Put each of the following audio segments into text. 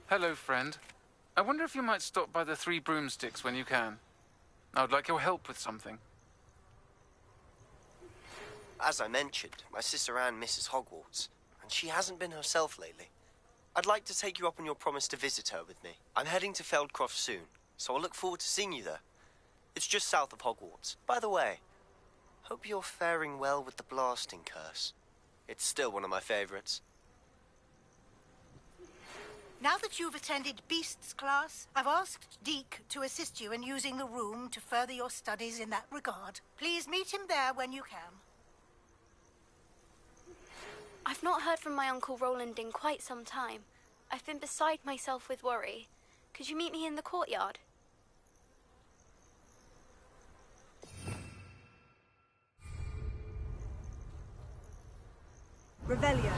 Hello, friend. I wonder if you might stop by the Three Broomsticks when you can. I would like your help with something. As I mentioned, my sister Anne misses Hogwarts, and she hasn't been herself lately. I'd like to take you up on your promise to visit her with me. I'm heading to Feldcroft soon, so I'll look forward to seeing you there. It's just south of Hogwarts. By the way, hope you're faring well with the blasting curse. It's still one of my favorites. Now that you've attended Beasts class, I've asked Deke to assist you in using the room to further your studies in that regard. Please meet him there when you can. I've not heard from my Uncle Roland in quite some time. I've been beside myself with worry. Could you meet me in the courtyard? Revelio.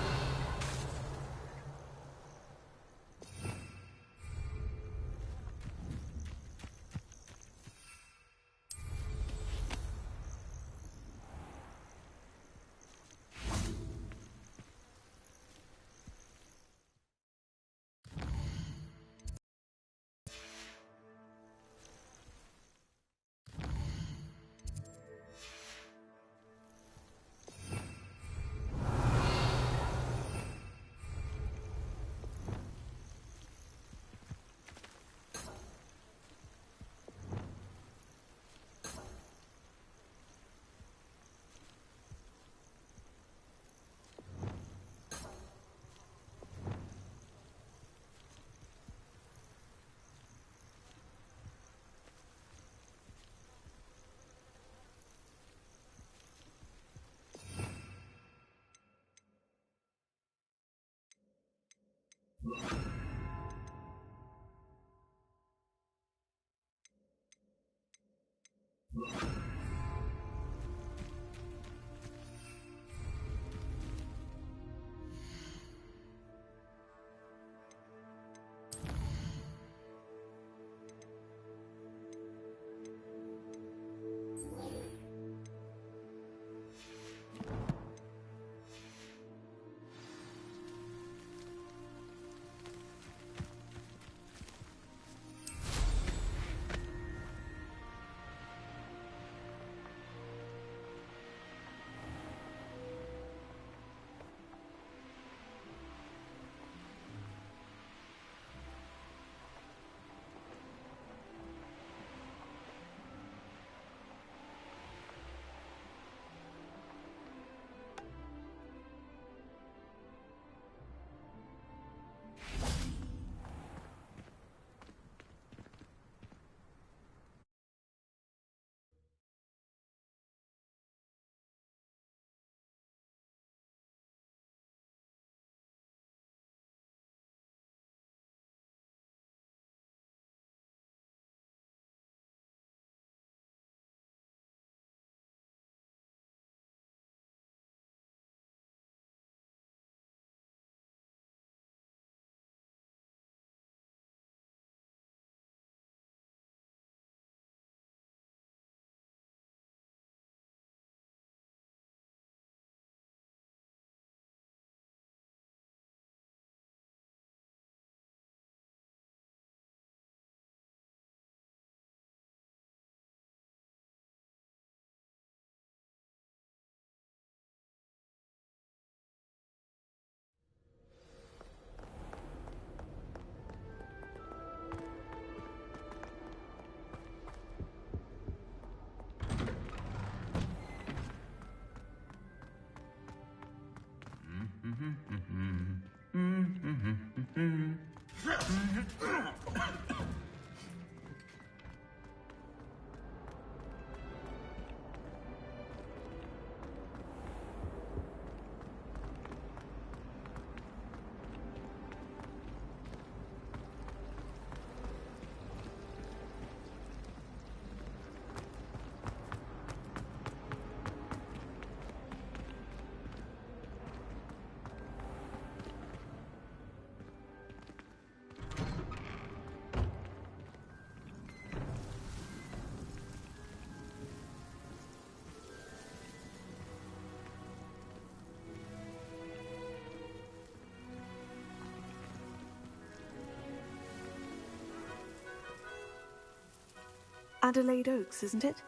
Adelaide Oaks, isn't it?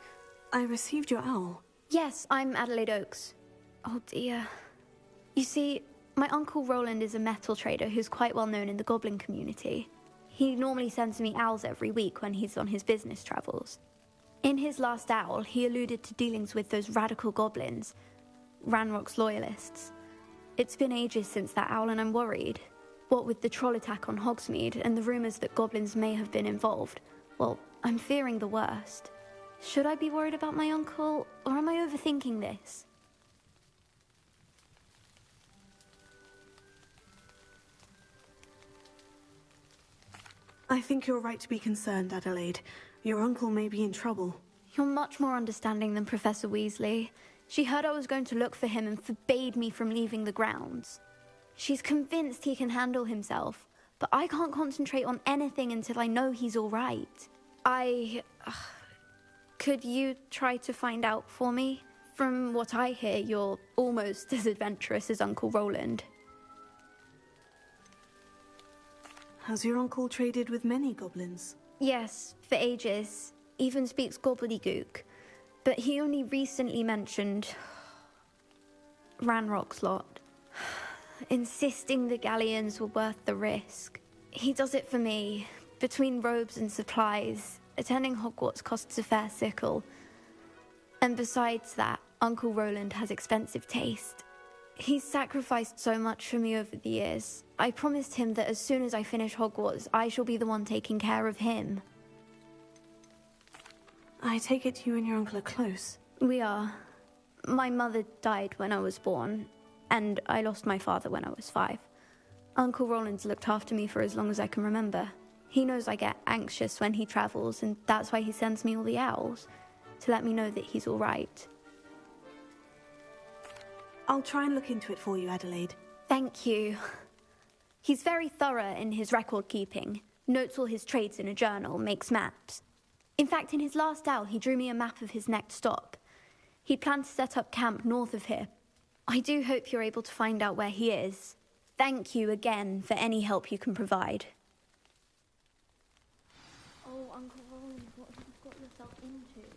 I received your owl. Yes, I'm Adelaide Oaks. Oh dear. You see, my Uncle Roland is a metal trader who's quite well known in the goblin community. He normally sends me owls every week when he's on his business travels. In his last owl, he alluded to dealings with those radical goblins, Ranrock's loyalists. It's been ages since that owl and I'm worried. What with the troll attack on Hogsmeade and the rumours that goblins may have been involved, well, I'm fearing the worst. Should I be worried about my uncle, or am I overthinking this? I think you're right to be concerned, Adelaide. Your uncle may be in trouble. You're much more understanding than Professor Weasley. She heard I was going to look for him and forbade me from leaving the grounds. She's convinced he can handle himself, but I can't concentrate on anything until I know he's all right. Could you try to find out for me? From what I hear, you're almost as adventurous as Uncle Roland. Has your uncle traded with many goblins? Yes, for ages. Even speaks gobbledygook. But he only recently mentioned Ranrock's lot, insisting the galleons were worth the risk. He does it for me. Between robes and supplies, attending Hogwarts costs a fair sickle. And besides that, Uncle Roland has expensive taste. He's sacrificed so much for me over the years. I promised him that as soon as I finish Hogwarts, I shall be the one taking care of him. I take it you and your uncle are close. We are. My mother died when I was born, and I lost my father when I was 5. Uncle Roland's looked after me for as long as I can remember. He knows I get anxious when he travels, and that's why he sends me all the owls, to let me know that he's all right. I'll try and look into it for you, Adelaide. Thank you. He's very thorough in his record keeping, notes all his trades in a journal, makes maps. In fact, in his last owl, he drew me a map of his next stop. He'd planned to set up camp north of here. I do hope you're able to find out where he is. Thank you again for any help you can provide. Oh, Uncle Roland, what have you got yourself into?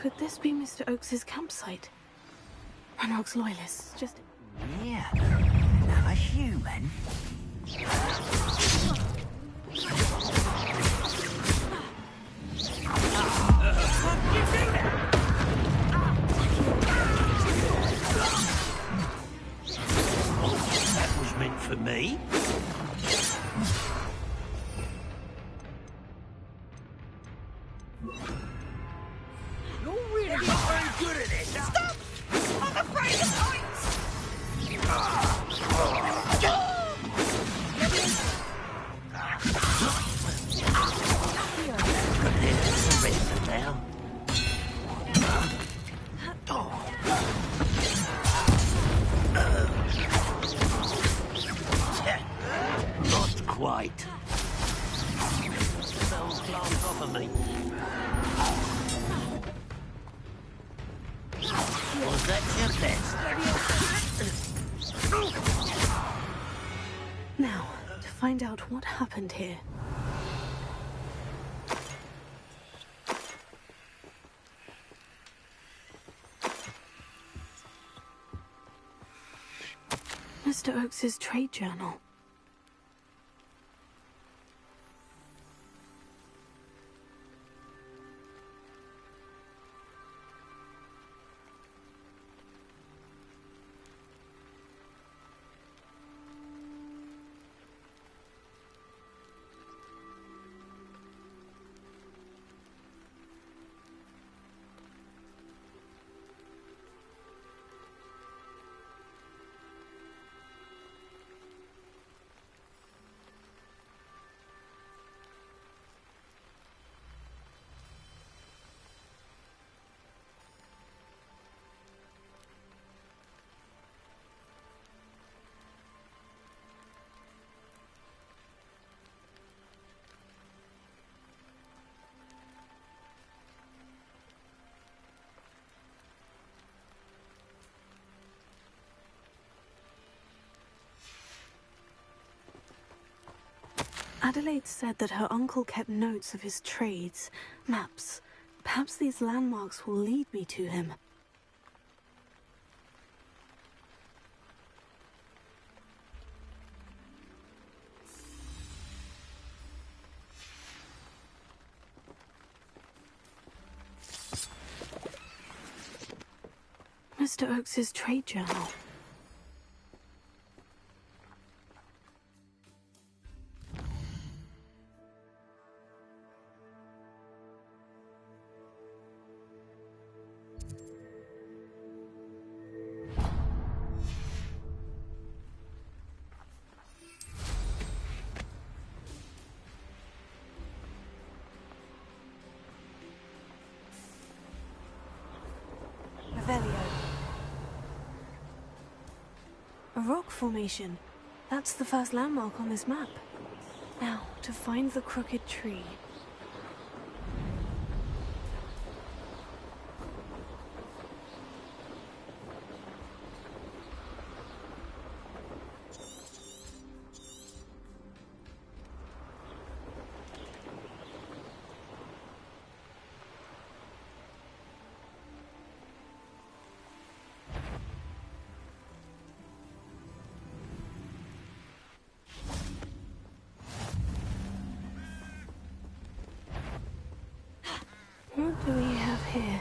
Could this be Mr. Oakes's campsite? Ranrock's loyalists, just... Yeah. Now a human. That was meant for me. You're really not very good at this. Stop! I'm afraid of heights! Surrender now. Not quite. Those glass off of me. Was that your best? Now, to find out what happened here. Mr. Oakes's trade journal. Adelaide said that her uncle kept notes of his trades, maps. Perhaps these landmarks will lead me to him. Mr. Oakes's trade journal. A rock formation. That's the first landmark on this map. Now, to find the crooked tree. What do we have here?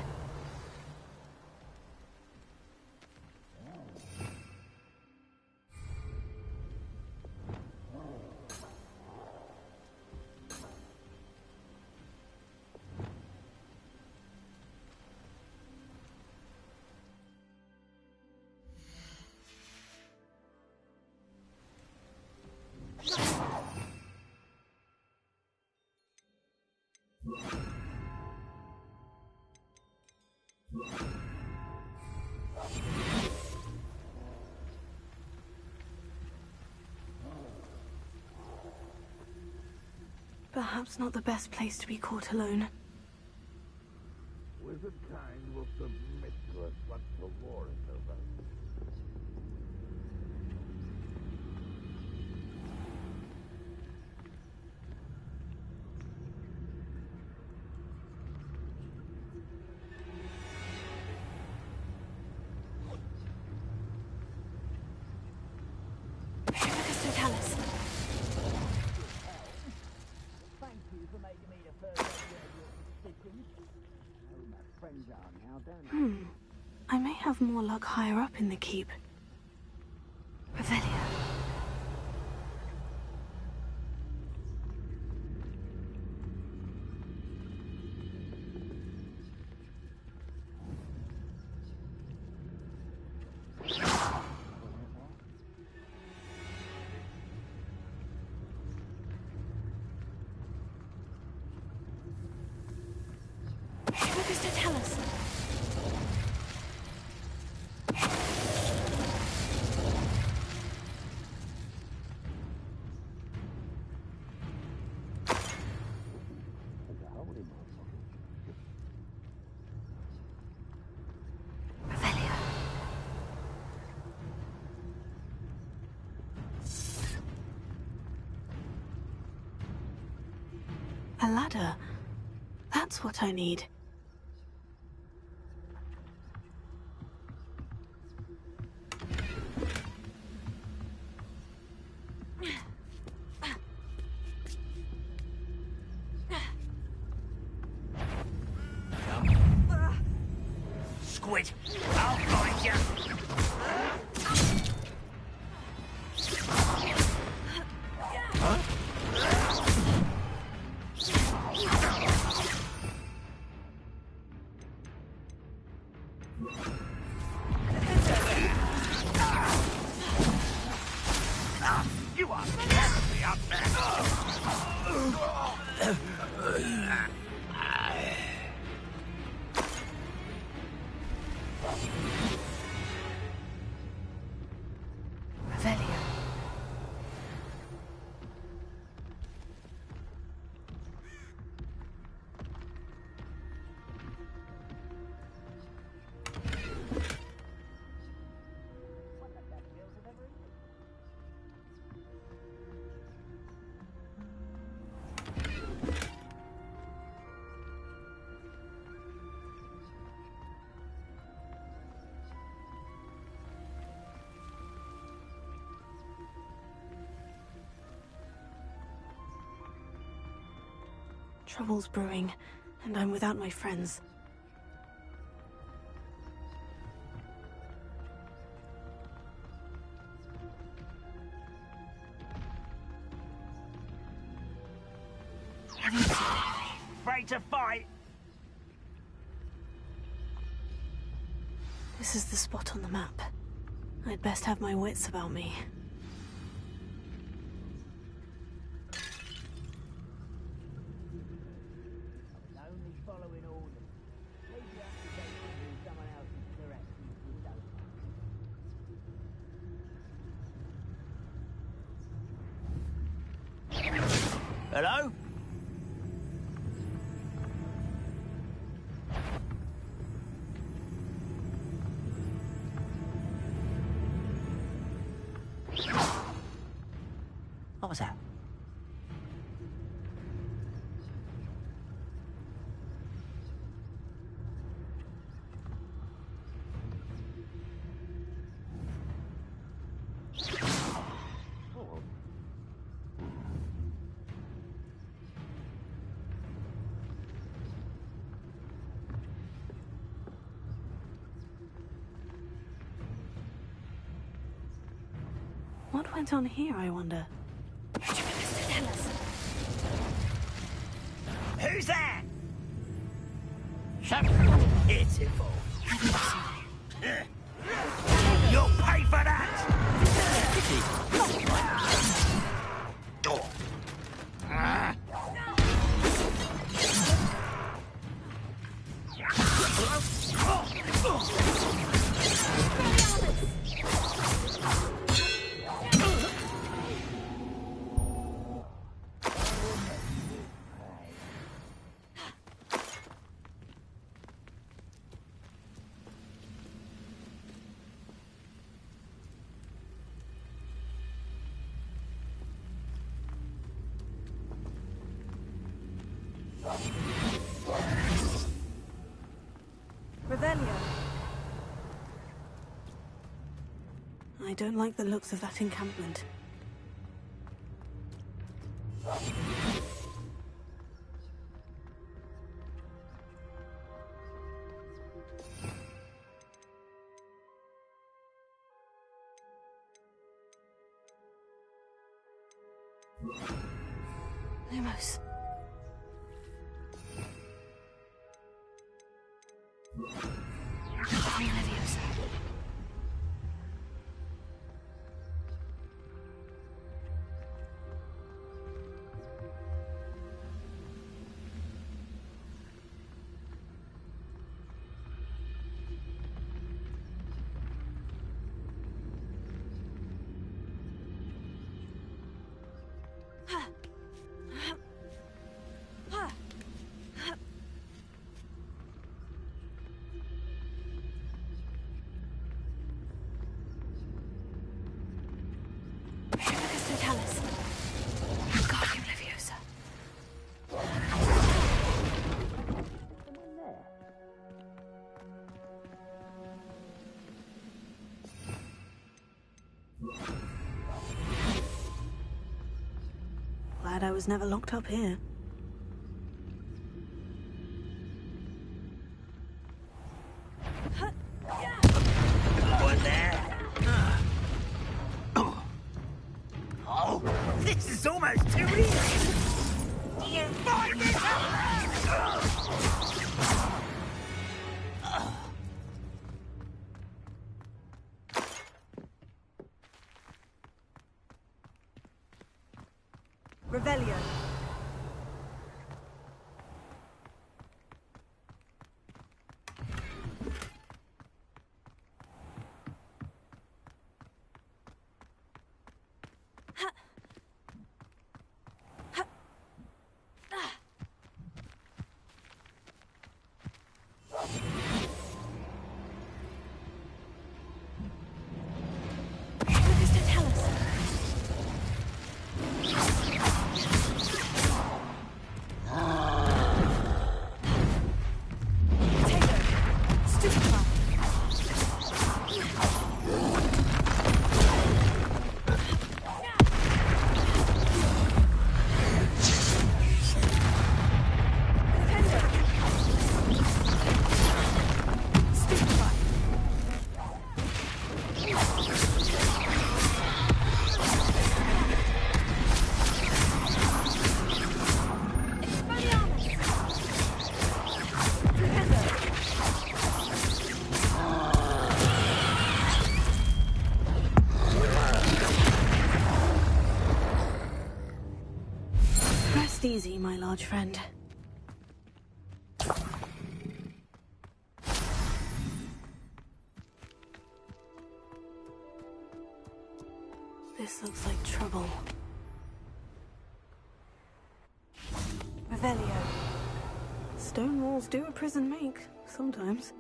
Perhaps not the best place to be caught alone. Wizardkind will submit to us once the war is over. making me the first idea of your stickings. Oh, my friends are now, don't they? I may have more luck higher up in the keep. Revelia. What does it tell us? Revelia. A ladder. That's what I need. Squid, I'll find you. You are terribly unfair. Revelia. Trouble's brewing, and I'm without my friends. Afraid to fight? This is the spot on the map. I'd best have my wits about me. Only following orders. Maybe I have to go through someone else's directions with those. Hello? What was that? What went on here, I wonder? Who's that? So pitiful. You'll pay for that! Revelia. I don't like the looks of that encampment. Lumos. Leviosa. Totalis. Guardian Leviosa. Glad I was never locked up here. What there? Oh, this is almost too easy! You find it! Revelio. Rest easy, my large friend. This looks like trouble. Revelio. Stone walls do a prison make, sometimes.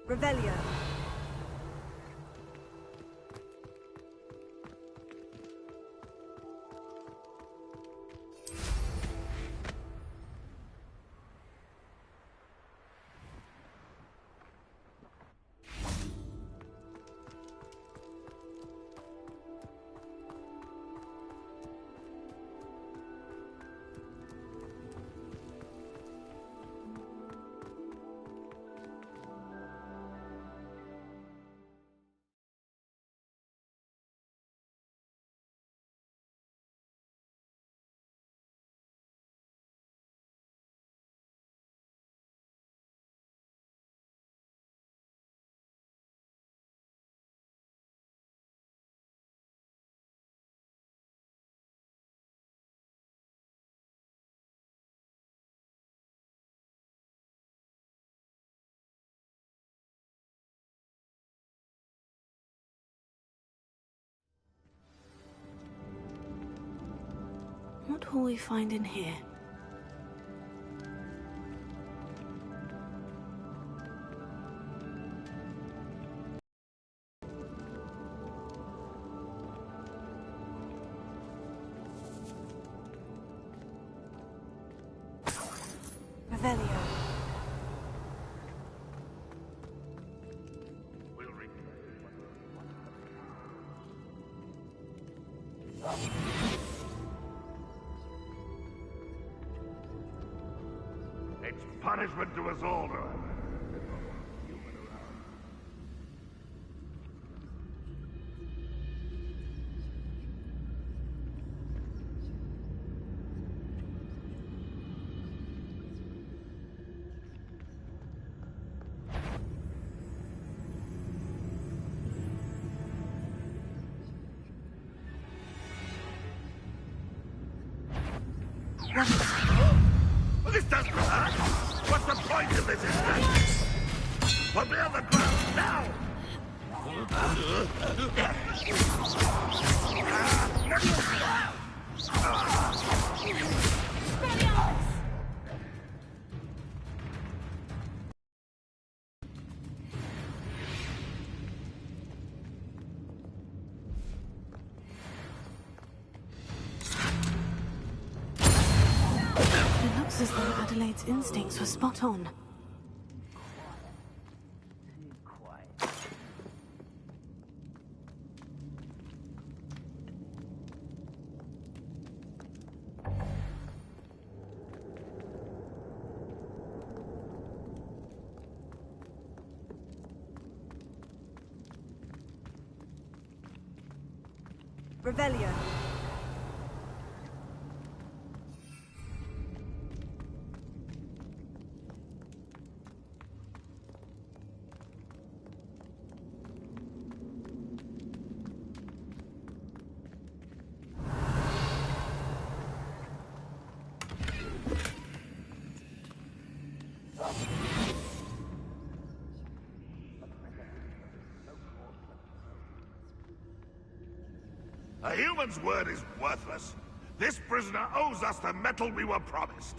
Revelio. What will we find in here? Revelio. We'll replay. It's punishment to us all, though. Well, this doesn't hurt. What's the point of this instead? Put me on the ground now! It looks as though Adelaide's instincts were spot on. Revelio. A human's word is worthless. This prisoner owes us the metal we were promised.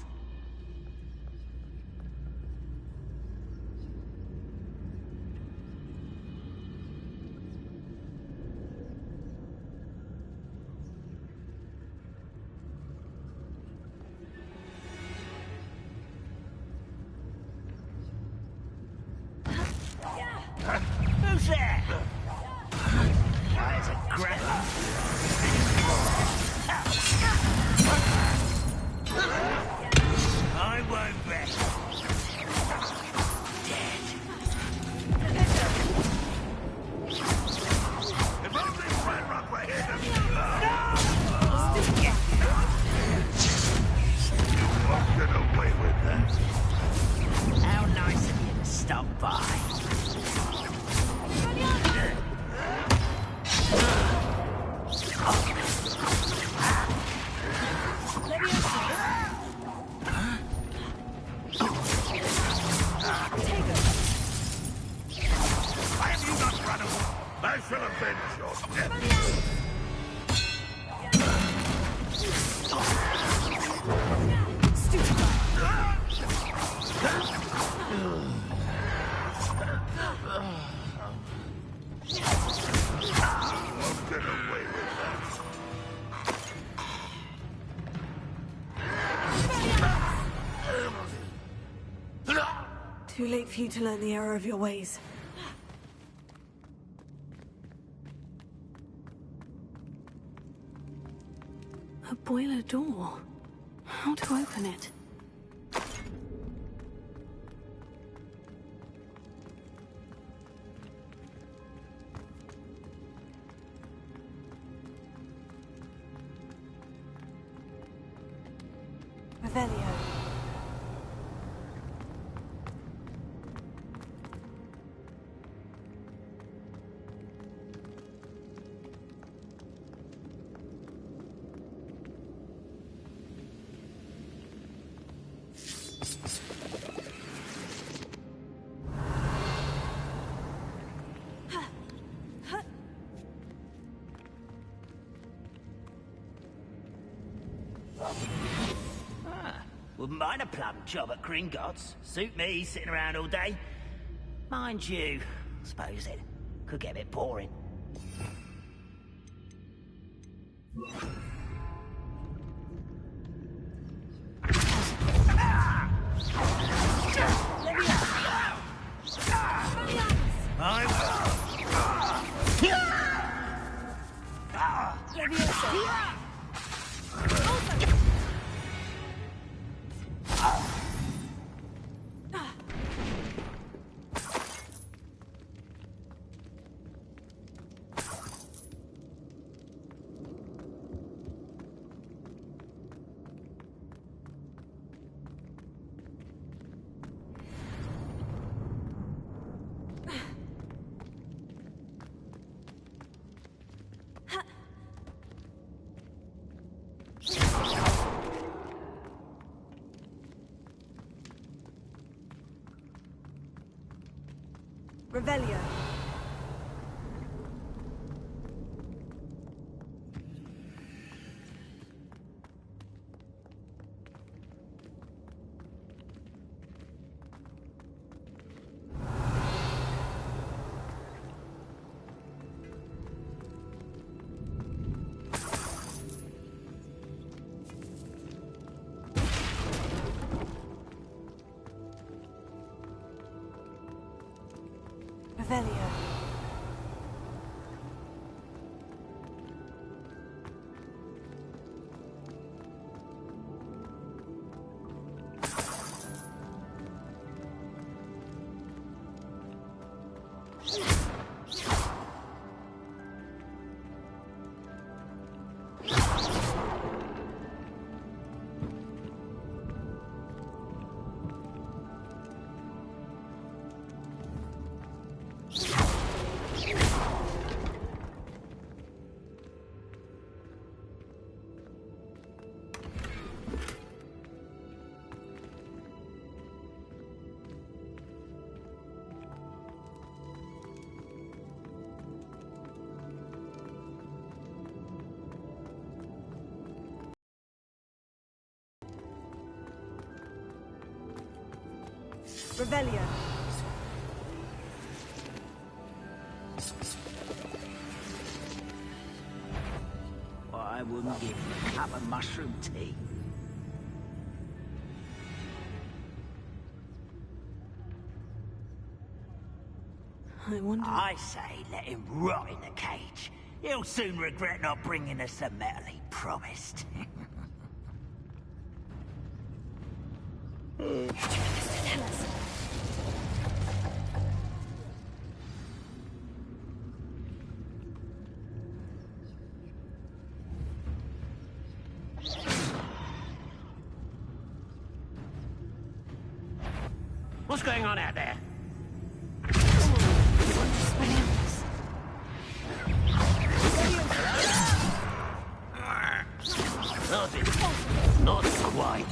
Who's there? Why, it's a grab. I won't bet. If only Red Rock were here to... You won't get away with that. How nice of you to stop by. Why have you not run away? I shall avenge your death. Won't get away with that. Too late for you to learn the error of your ways. A boiler door. How to open it? Revelio. Wouldn't mind a plum job at Gringotts. Suit me, sitting around all day. Mind you, I suppose it could get a bit boring. Revelio. Revelio. Revelio. Well, I wouldn't give you a cup of mushroom tea. I wonder... I say let him rot in the cage. He'll soon regret not bringing us the metal he promised. Tell us. What's going on out there? Not quite.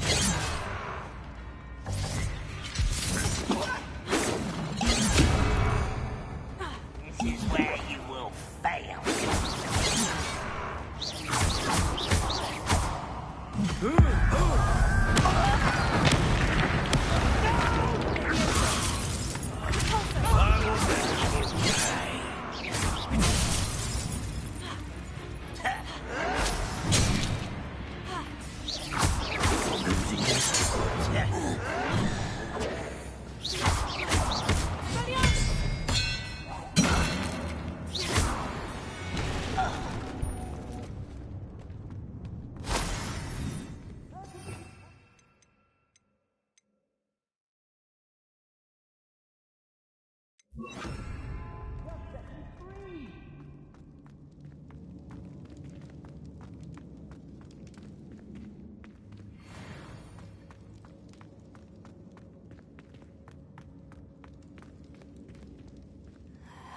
This is where you will fail.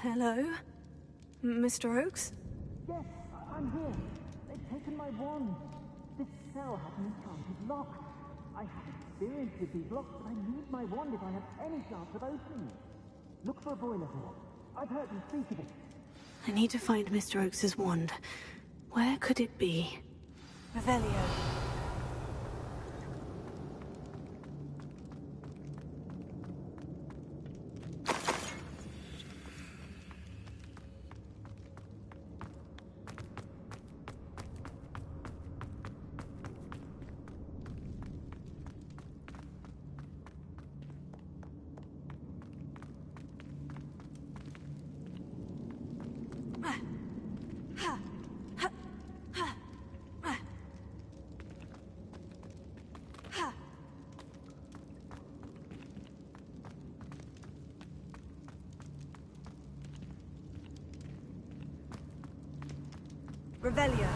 Hello? Mr. Oakes? Yes, I'm here. They've taken my wand. This cell has an enchanted lock. I have experience with these locks, but I need my wand if I have any chance of opening it. Look for a boiler here. I've heard them speak of it. I need to find Mr. Oakes's wand. Where could it be? Revelio. Revelio.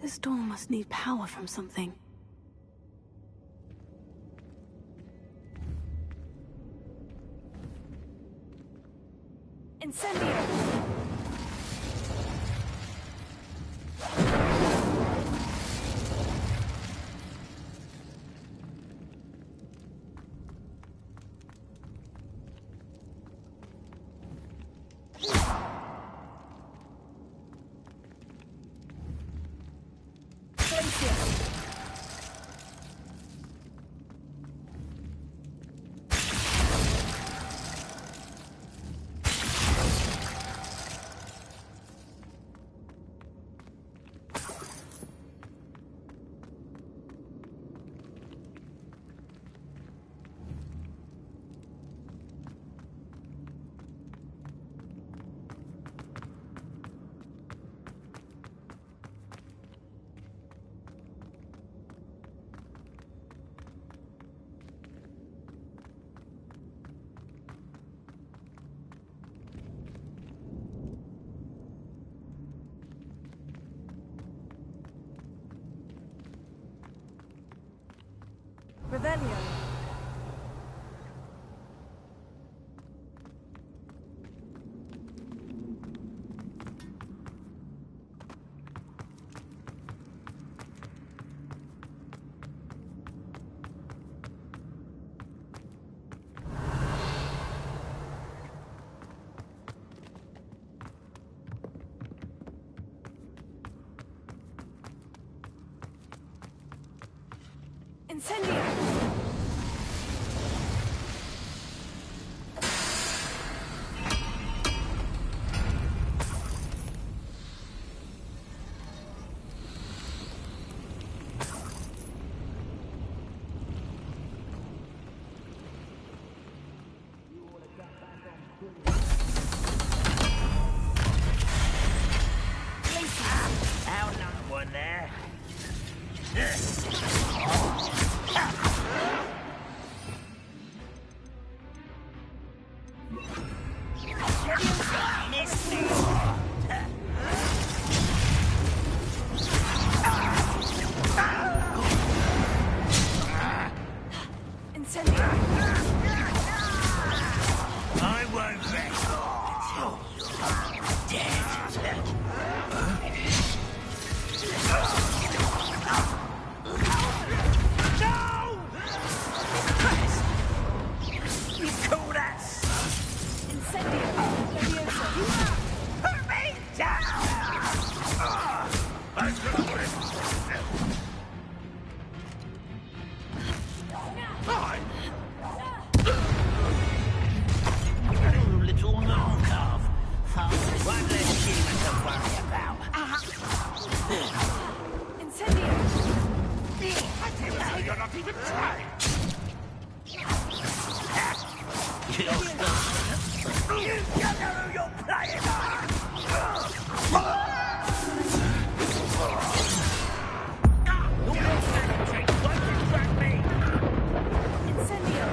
This door must need power from something. Incendio! Rebellion. Incendio! Outnumbered one there. I won't rest until you're dead. No! You call that? Incendio! Levioso! Put me down! I'm gonna put it. Oh, little Markov. One less human to worry about. Incendio! You're not even trying. You don't know who you're playing Incendio!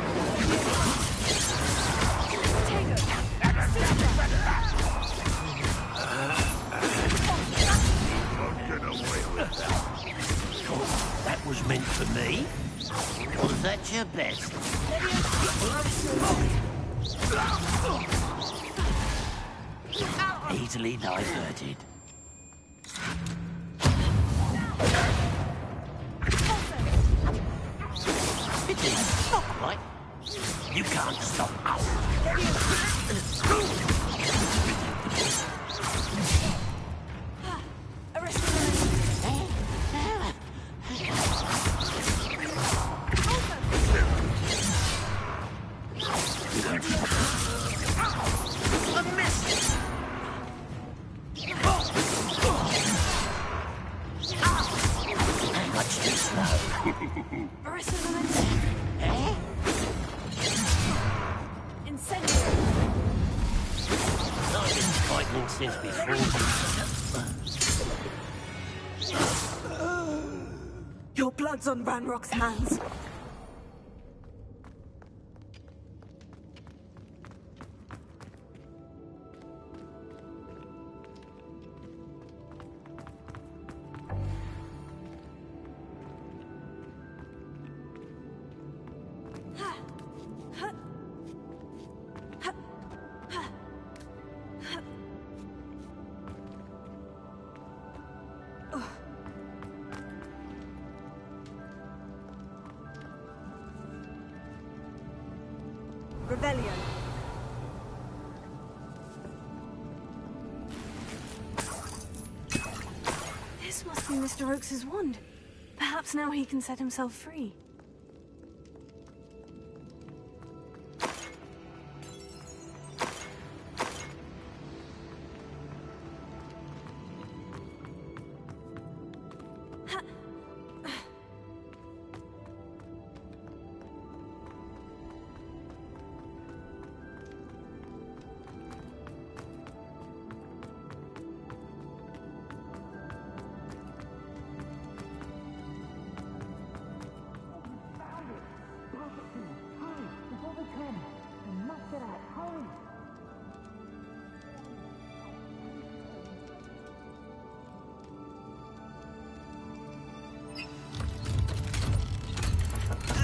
Get away with that. That was meant for me? Was that your best? Easily diverted. Pity, not quite. You can't stop us. Much too slow. Incendio! I've been frightening since before. blood's on Ranrock's hands. Rebellion. This must be Mr. Oakes's wand. Perhaps now he can set himself free.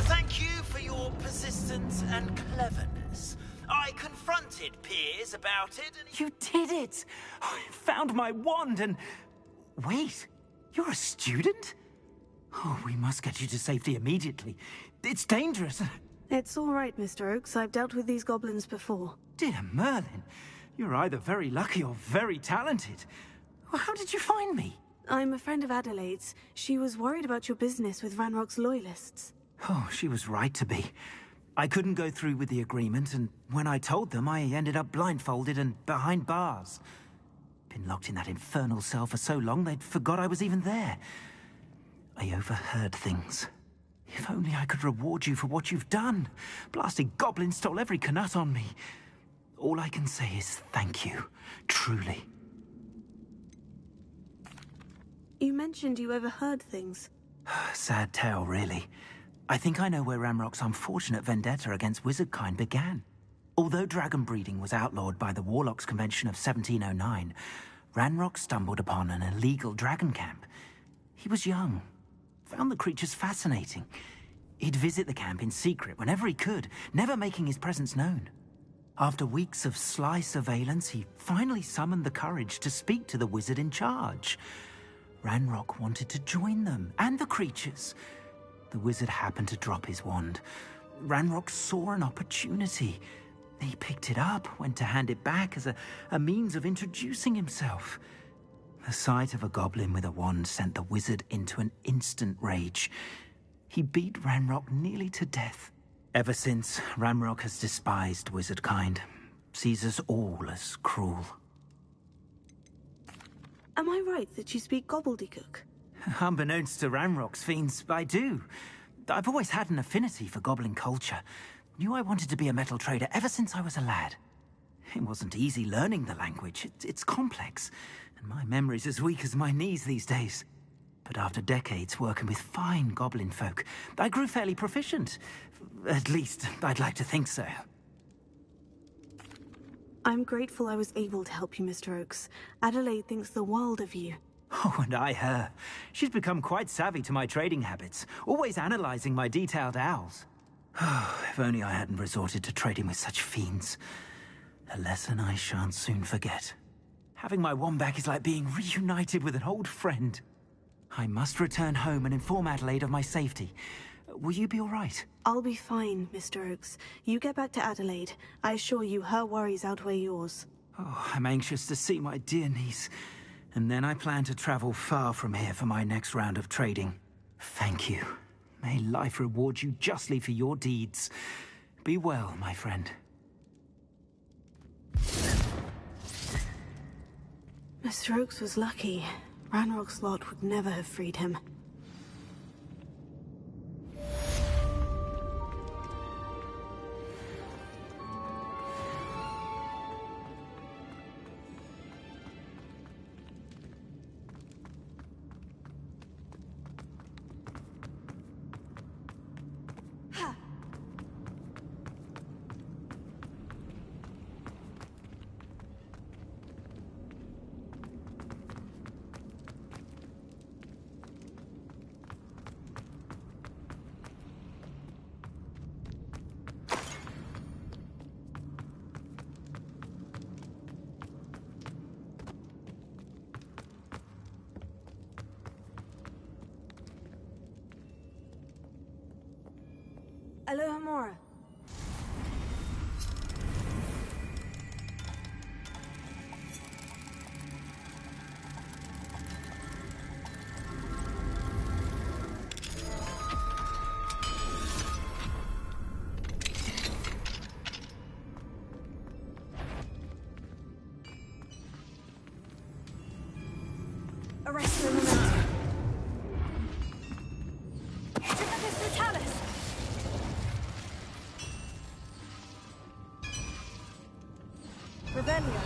Thank you for your persistence and cleverness. I confronted Piers about it and You did it! I found my wand and... Wait, you're a student? Oh, we must get you to safety immediately. It's dangerous. It's all right, Mr. Oakes. I've dealt with these goblins before. Dear Merlin, you're either very lucky or very talented. Well, how did you find me? I'm a friend of Adelaide's. She was worried about your business with Ranrock's loyalists. Oh, she was right to be. I couldn't go through with the agreement, and when I told them, I ended up blindfolded and behind bars. Been locked in that infernal cell for so long, they'd forgot I was even there. I overheard things. If only I could reward you for what you've done. Blasted goblins stole every canut on me. All I can say is thank you, truly. You mentioned you overheard things. Sad tale, really. I think I know where Ranrock's unfortunate vendetta against wizardkind began. Although dragon breeding was outlawed by the Warlocks Convention of 1709, Ranrock stumbled upon an illegal dragon camp. He was young, found the creatures fascinating. He'd visit the camp in secret whenever he could, never making his presence known. After weeks of sly surveillance, he finally summoned the courage to speak to the wizard in charge. Ranrock wanted to join them, and the creatures. The wizard happened to drop his wand. Ranrock saw an opportunity. He picked it up, went to hand it back as a means of introducing himself. The sight of a goblin with a wand sent the wizard into an instant rage. He beat Ranrock nearly to death. Ever since, Ranrock has despised wizardkind, sees us all as cruel. Am I right that you speak gobbledygook? Unbeknownst to Ranrock's fiends, I do. I've always had an affinity for goblin culture. Knew I wanted to be a metal trader ever since I was a lad. It wasn't easy learning the language. It's complex, and my memory's as weak as my knees these days. But after decades working with fine goblin folk, I grew fairly proficient. At least, I'd like to think so. I'm grateful I was able to help you, Mr. Oakes. Adelaide thinks the world of you. Oh, and I her. She's become quite savvy to my trading habits, always analyzing my detailed owls. If only I hadn't resorted to trading with such fiends. A lesson I shan't soon forget. Having my wand back is like being reunited with an old friend. I must return home and inform Adelaide of my safety. Will you be all right? I'll be fine, Mr. Oakes. You get back to Adelaide. I assure you her worries outweigh yours. Oh, I'm anxious to see my dear niece. And then I plan to travel far from here for my next round of trading. Thank you. May life reward you justly for your deeds. Be well, my friend. Mr. Oakes was lucky. Ranrock's lot would never have freed him. Alohomora. Arrest the momentum. Tremendous brutalis! Rebellion.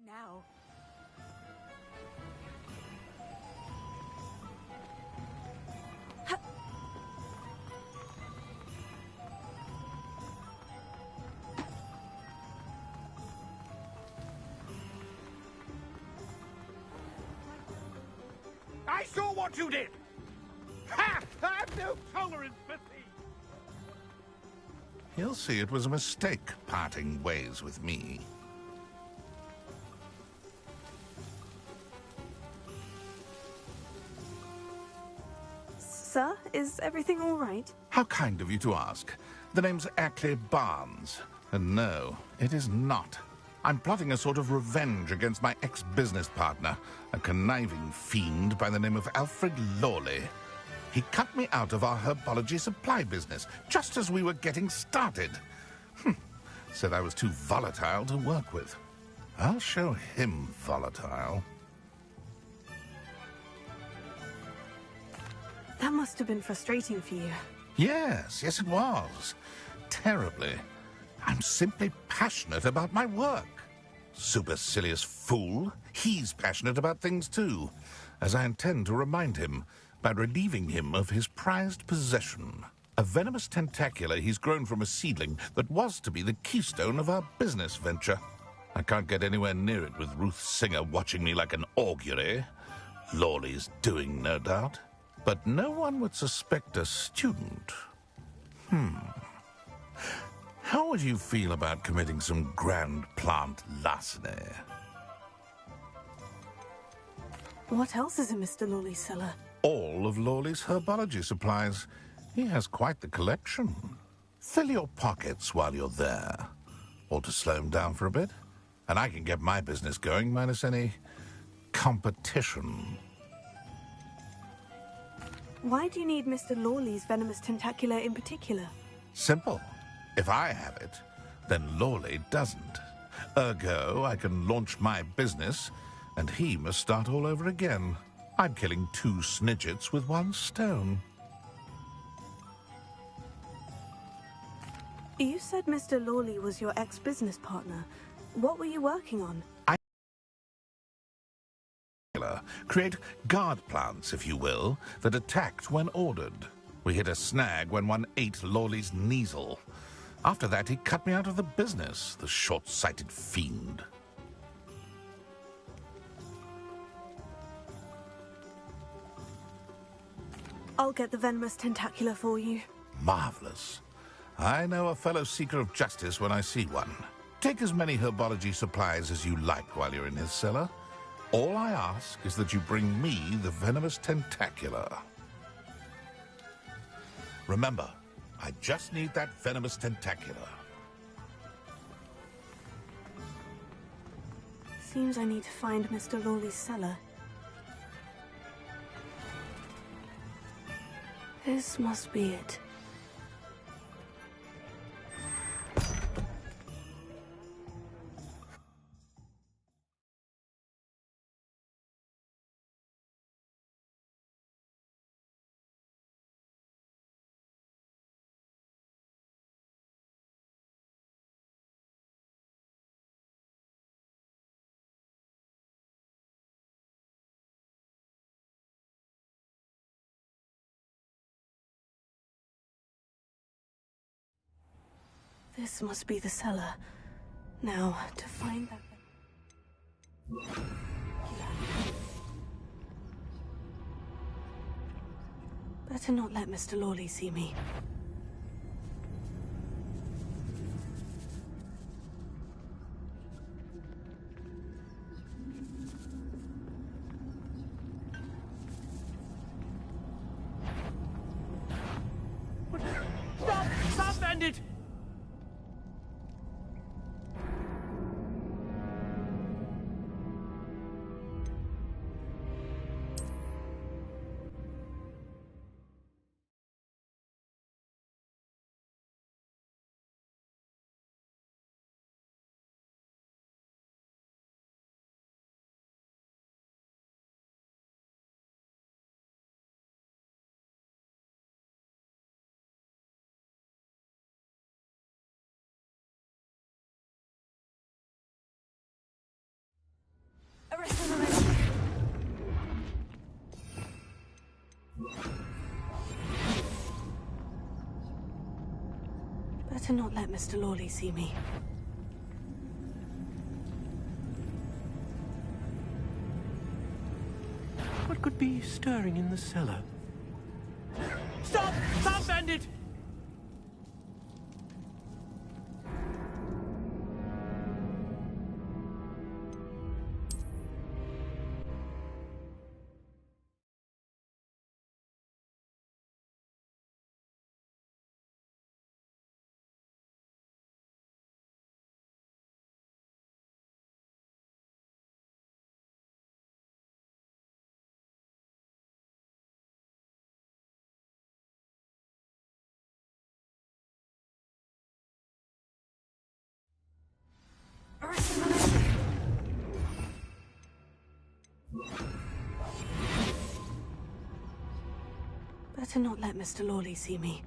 now. I saw what you did! Ha! I have no tolerance for thieves! He'll see it was a mistake parting ways with me. Sir, is everything all right? How kind of you to ask. The name's Ackley Barnes. And no, it is not. I'm plotting a sort of revenge against my ex-business partner, a conniving fiend by the name of Alfred Lawley. He cut me out of our herbology supply business, just as we were getting started. Said I was too volatile to work with. I'll show him volatile. That must have been frustrating for you. Yes, it was. Terribly. I'm simply passionate about my work. Supercilious fool. He's passionate about things too, as I intend to remind him by relieving him of his prized possession. A venomous tentacula he's grown from a seedling that was to be the keystone of our business venture. I can't get anywhere near it with Ruth Singer watching me like an augury. Lawley's doing, no doubt. But no one would suspect a student. How would you feel about committing some grand plant larceny? What else is in Mr. Lawley's cellar? All of Lawley's herbology supplies. He has quite the collection. Fill your pockets while you're there. Or to slow him down for a bit. And I can get my business going minus any competition. Why do you need Mr. Lawley's venomous tentacula in particular? Simple. If I have it, then Lawley doesn't. Ergo, I can launch my business, and he must start all over again. I'm killing 2 snidgets with 1 stone. You said Mr. Lawley was your ex-business partner. What were you working on? Create guard plants, if you will, that attacked when ordered. We hit a snag when one ate Lawley's Kneasel. After that, he cut me out of the business, the short-sighted fiend. I'll get the venomous tentacula for you. Marvelous. I know a fellow seeker of justice when I see one. Take as many herbology supplies as you like while you're in his cellar. All I ask is that you bring me the venomous tentacula. Remember, I just need that venomous tentacula. Seems I need to find Mr. Lawley's cellar. This must be it. This must be the cellar. Now, to find that... Better not let Mr. Lawley see me. Stop! Stop, bandit! Better not let Mr. Lawley see me. What could be stirring in the cellar? Stop! Stop, bandit! Better not let Mr. Lawley see me.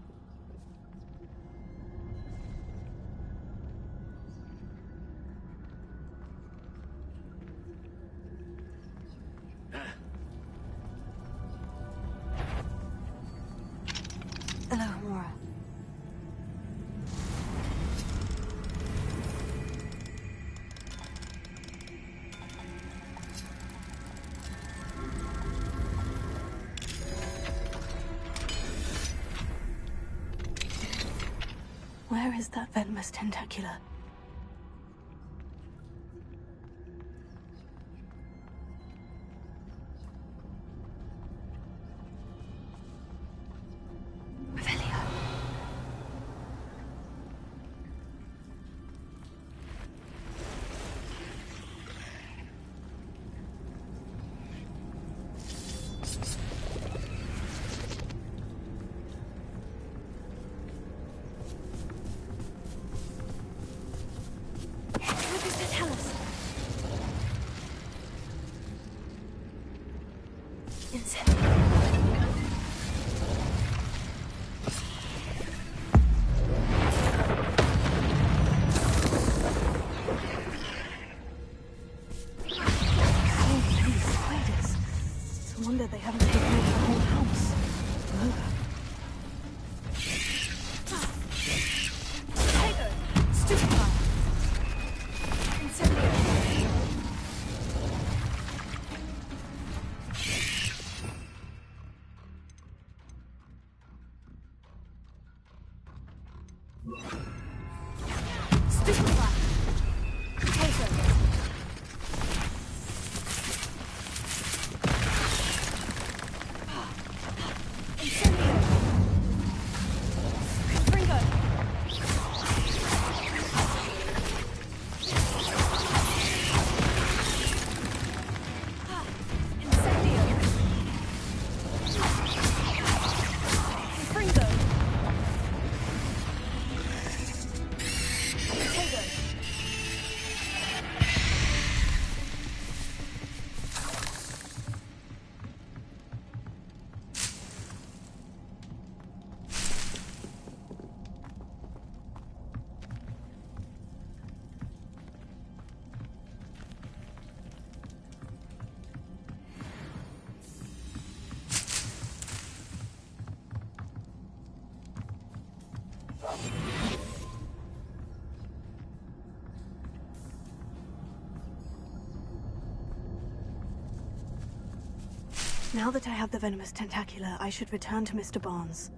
Hello, Mora. Where is that venomous tentacula? They haven't taken over the whole house. Tiger! Stupefy! Incendio! Stupefy! Tiger! Now that I have the venomous tentacula, I should return to Mr. Barnes.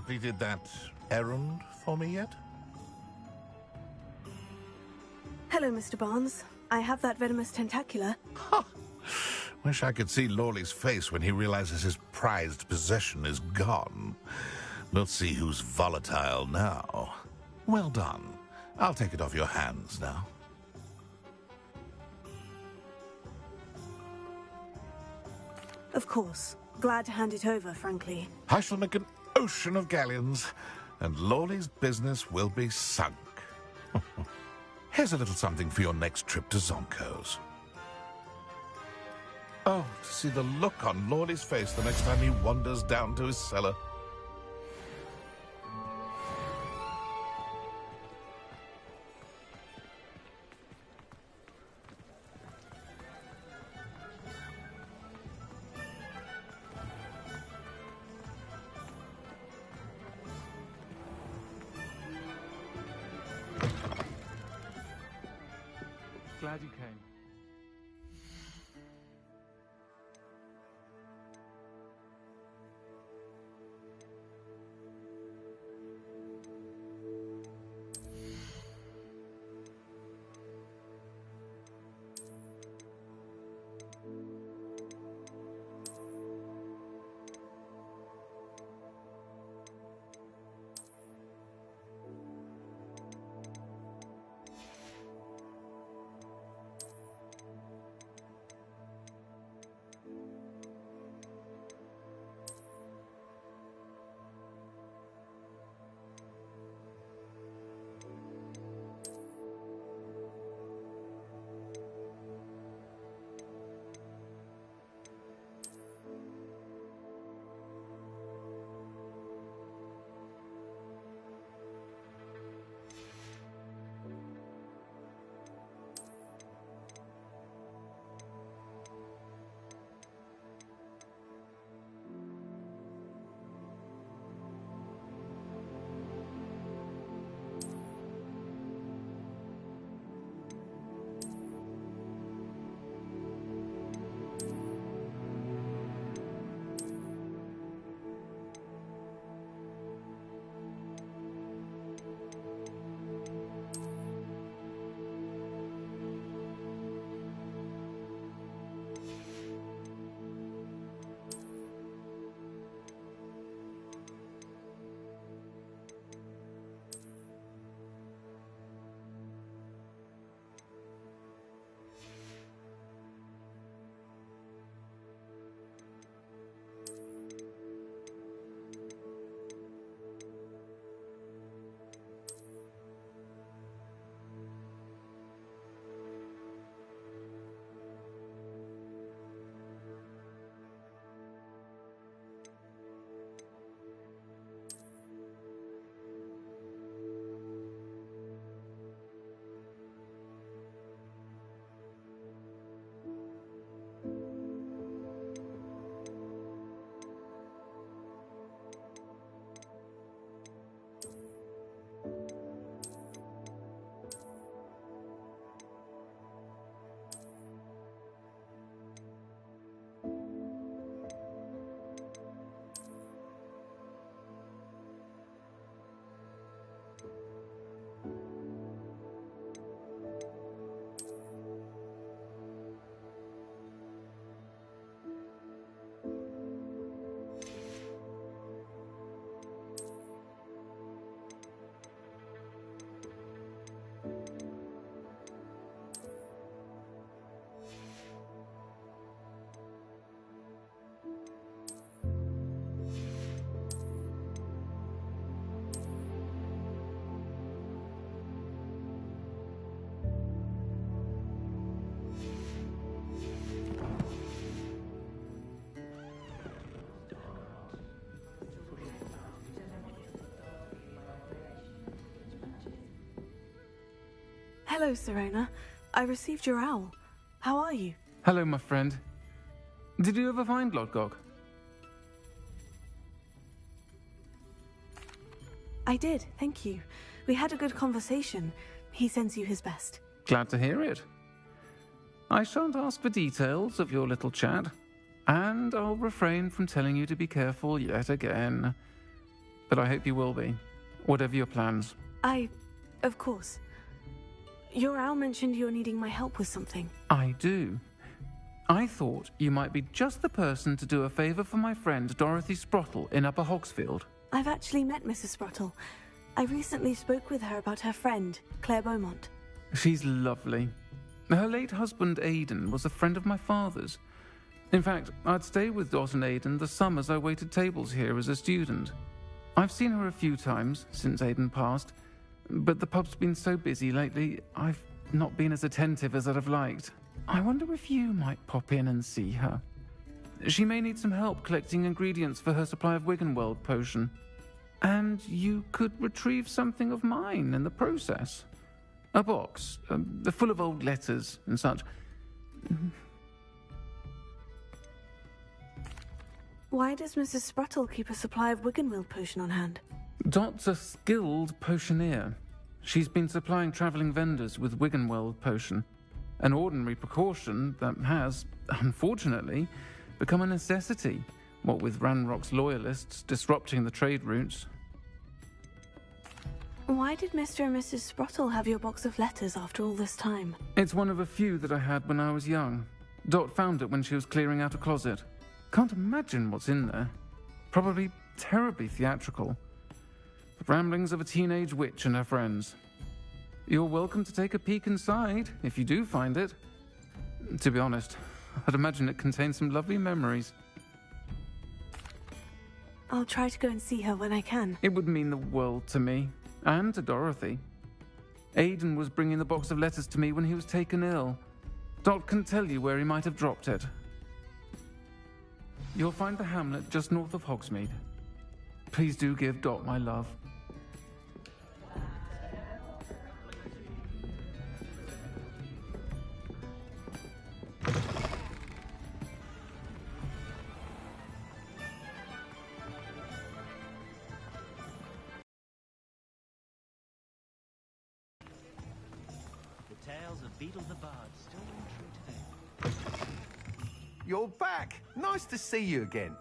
completed that errand for me yet? Hello, Mr. Barnes. I have that venomous tentacula. Wish I could see Lawley's face when he realizes his prized possession is gone. We'll see who's volatile now. Well done. I'll take it off your hands now. Of course. Glad to hand it over, frankly. I shall make an ocean of galleons, and Lawley's business will be sunk. Here's a little something for your next trip to Zonko's. Oh, to see the look on Lawley's face the next time he wanders down to his cellar. Glad you came. Hello, Serena. I received your owl. How are you? Hello, my friend. Did you ever find Lodgok? I did, thank you. We had a good conversation. He sends you his best. Glad to hear it. I shan't ask for details of your little chat, and I'll refrain from telling you to be careful yet again. but I hope you will be, whatever your plans. Of course. Your owl mentioned you're needing my help with something. I do. I thought you might be just the person to do a favour for my friend Dorothy Sprottle in Upper Hogsfield. I've actually met Mrs. Sprottle. I recently spoke with her about her friend, Claire Beaumont. She's lovely. Her late husband Aidan was a friend of my father's. In fact, I'd stay with Dot and Aidan the summers I waited tables here as a student. I've seen her a few times since Aidan passed, but the pub's been so busy lately, I've not been as attentive as I'd have liked. I wonder if you might pop in and see her. She may need some help collecting ingredients for her supply of Wiggenweld potion. And you could retrieve something of mine in the process. A box, full of old letters and such. Why does Mrs. Sprottle keep a supply of Wiggenweld potion on hand? Dot's a skilled potioneer. She's been supplying travelling vendors with Wiggenweld potion. An ordinary precaution that has, unfortunately, become a necessity, what with Ranrock's loyalists disrupting the trade routes. Why did Mr. and Mrs. Sprottle have your box of letters after all this time? It's one of a few that I had when I was young. Dot found it when she was clearing out a closet. Can't imagine what's in there. Probably terribly theatrical. The ramblings of a teenage witch and her friends. You're welcome to take a peek inside, if you do find it. To be honest, I'd imagine it contains some lovely memories. I'll try to go and see her when I can. It would mean the world to me, and to Dorothy. Aidan was bringing the box of letters to me when he was taken ill. Dot can tell you where he might have dropped it. You'll find the hamlet just north of Hogsmeade. Please do give Dot my love. Tales of Beetle the Bard still ring true today. You're back! Nice to see you again.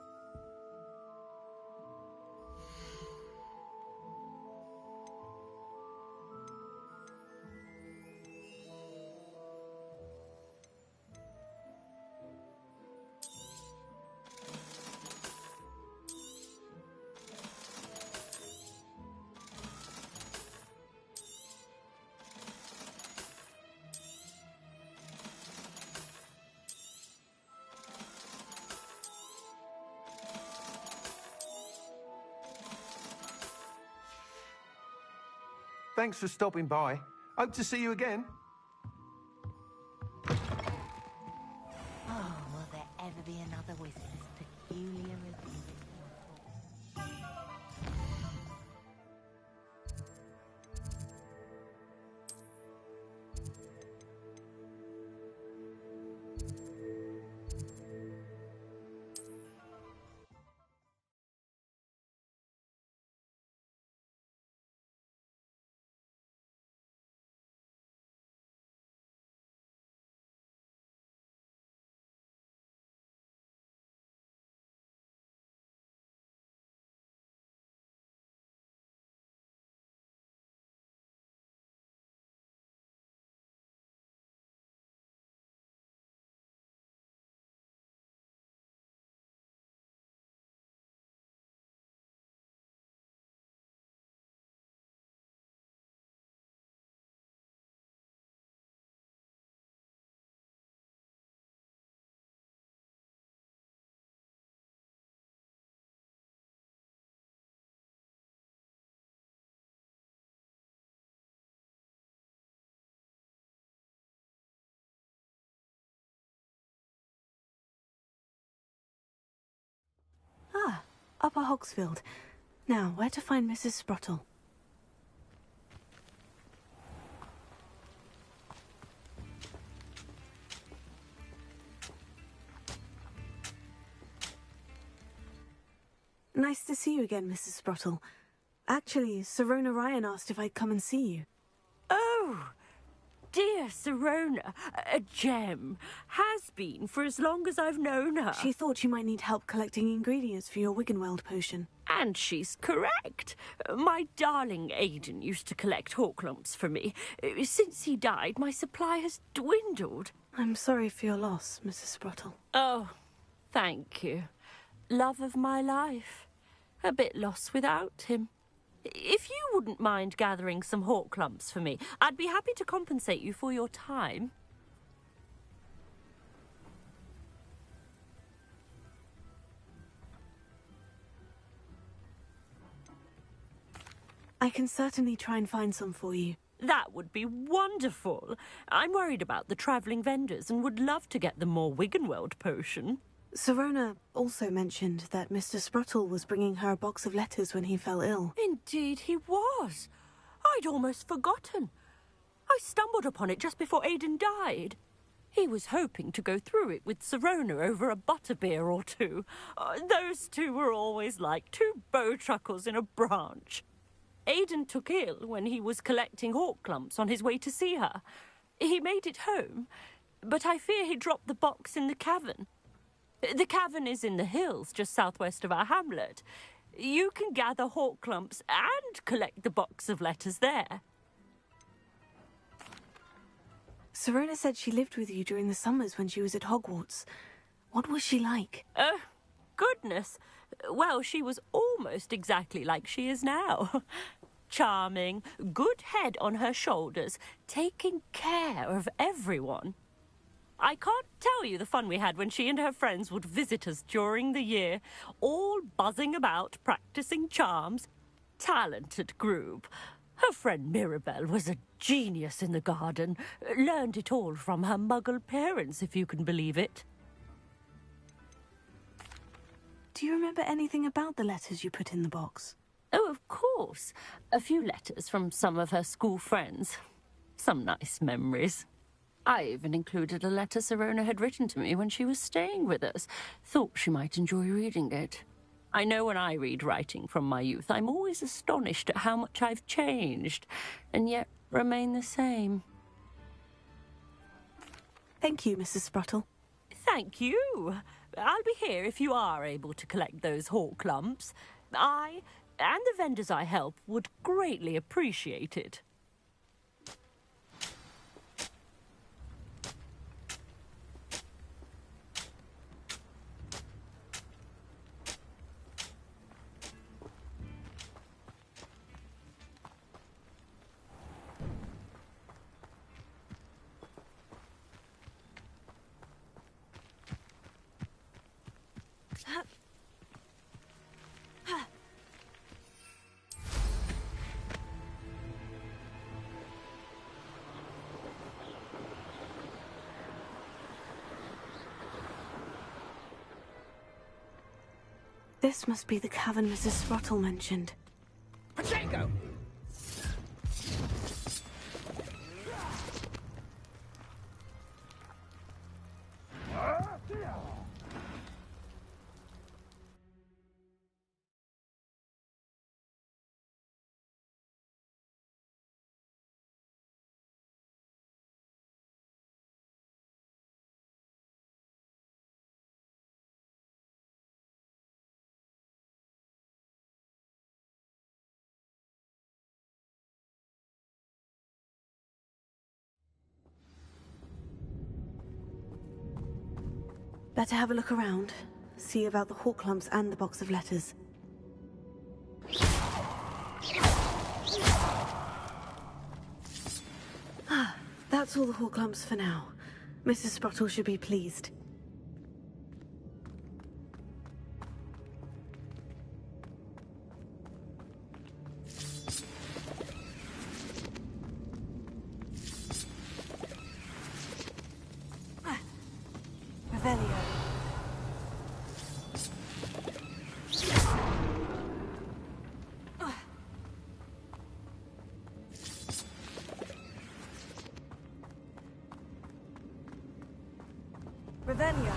Thanks for stopping by. Hope to see you again. Oh, will there ever be another wizard as peculiar as you? Ah, Upper Hogsfield. Now, where to find Mrs. Sprottle? Nice to see you again, Mrs. Sprottle. Actually, Serona Ryan asked if I'd come and see you. Oh, dear. Yes, Sirona, a gem. Has been for as long as I've known her. She thought you might need help collecting ingredients for your Wiggenweld potion. And she's correct. My darling Aidan used to collect hawk lumps for me. Since he died, my supply has dwindled. I'm sorry for your loss, Mrs. Sprottle. Oh, thank you. Love of my life. A bit lost without him. If you wouldn't mind gathering some hawk lumps for me, I'd be happy to compensate you for your time. I can certainly try and find some for you. That would be wonderful. I'm worried about the travelling vendors and would love to get them more Wiggenweld potion. Sirona also mentioned that Mr. Sprottle was bringing her a box of letters when he fell ill. Indeed he was. I'd almost forgotten. I stumbled upon it just before Aidan died. He was hoping to go through it with Sirona over a butterbeer or two. Those two were always like two bowtruckles in a branch. Aidan took ill when he was collecting hawk lumps on his way to see her. He made it home, but I fear he dropped the box in the cavern. The cavern is in the hills just southwest of our hamlet. You can gather hawk lumps and collect the box of letters there. Sirona said she lived with you during the summers when she was at Hogwarts. What was she like? Oh, goodness. Well, she was almost exactly like she is now. Charming, good head on her shoulders, taking care of everyone. I can't tell you the fun we had when she and her friends would visit us during the year, all buzzing about, practicing charms. Talented group. Her friend Mirabelle was a genius in the garden. Learned it all from her muggle parents, if you can believe it. Do you remember anything about the letters you put in the box? Oh, of course. A few letters from some of her school friends. Some nice memories. I even included a letter Sirona had written to me when she was staying with us. Thought she might enjoy reading it. I know when I read writing from my youth, I'm always astonished at how much I've changed, and yet remain the same. Thank you, Mrs. Sprottle. Thank you. I'll be here if you are able to collect those hawk lumps. I, and the vendors I help, would greatly appreciate it. This must be the cavern Mrs. Sprottle mentioned. Pacheco! Better have a look around. See about the hawk lumps and the box of letters. That's all the hawk lumps for now. Mrs. Sprottle should be pleased. Revelio. Revelio.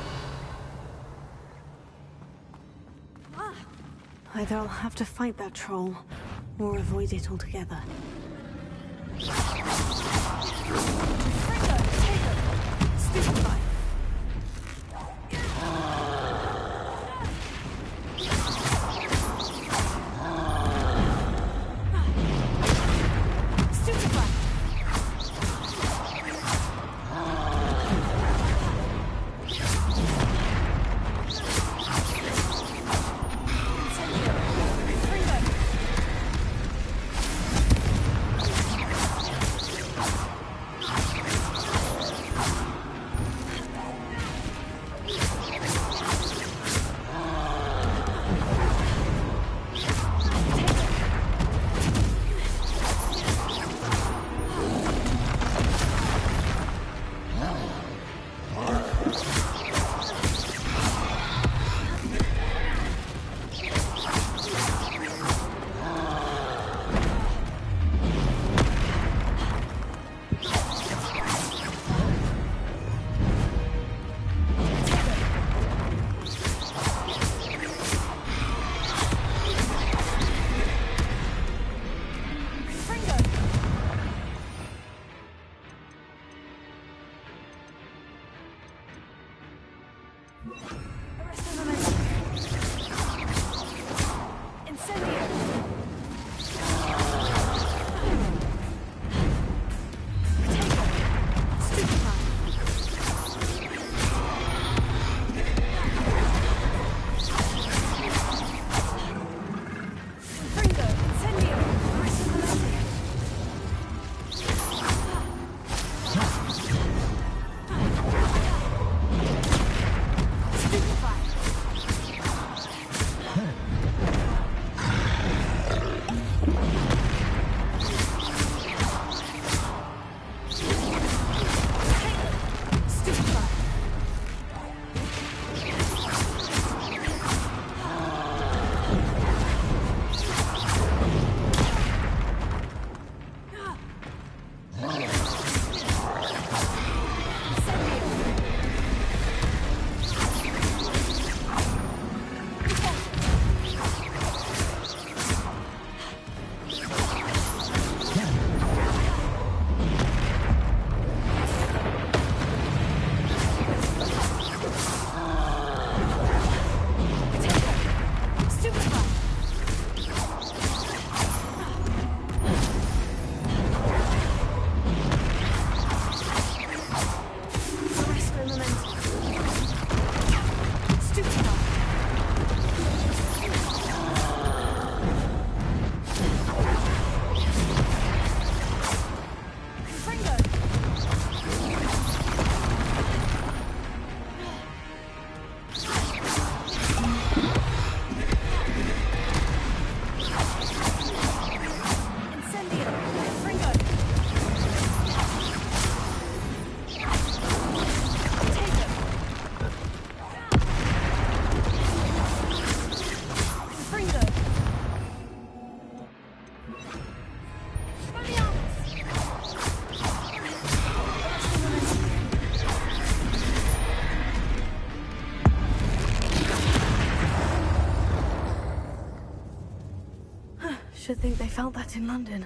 Either I'll have to fight that troll, or avoid it altogether. Bring Arrest the momentum. Incendio. Should think they felt that in London.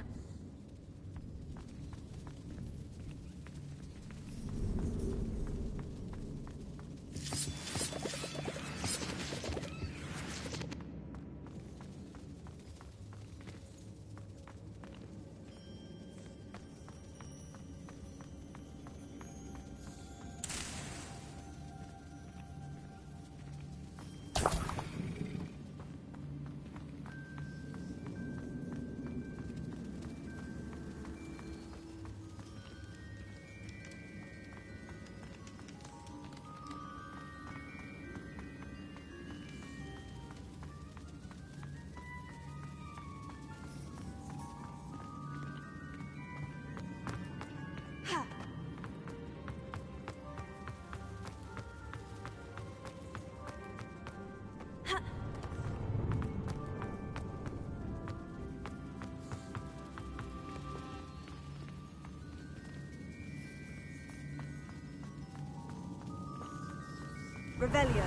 Revelio.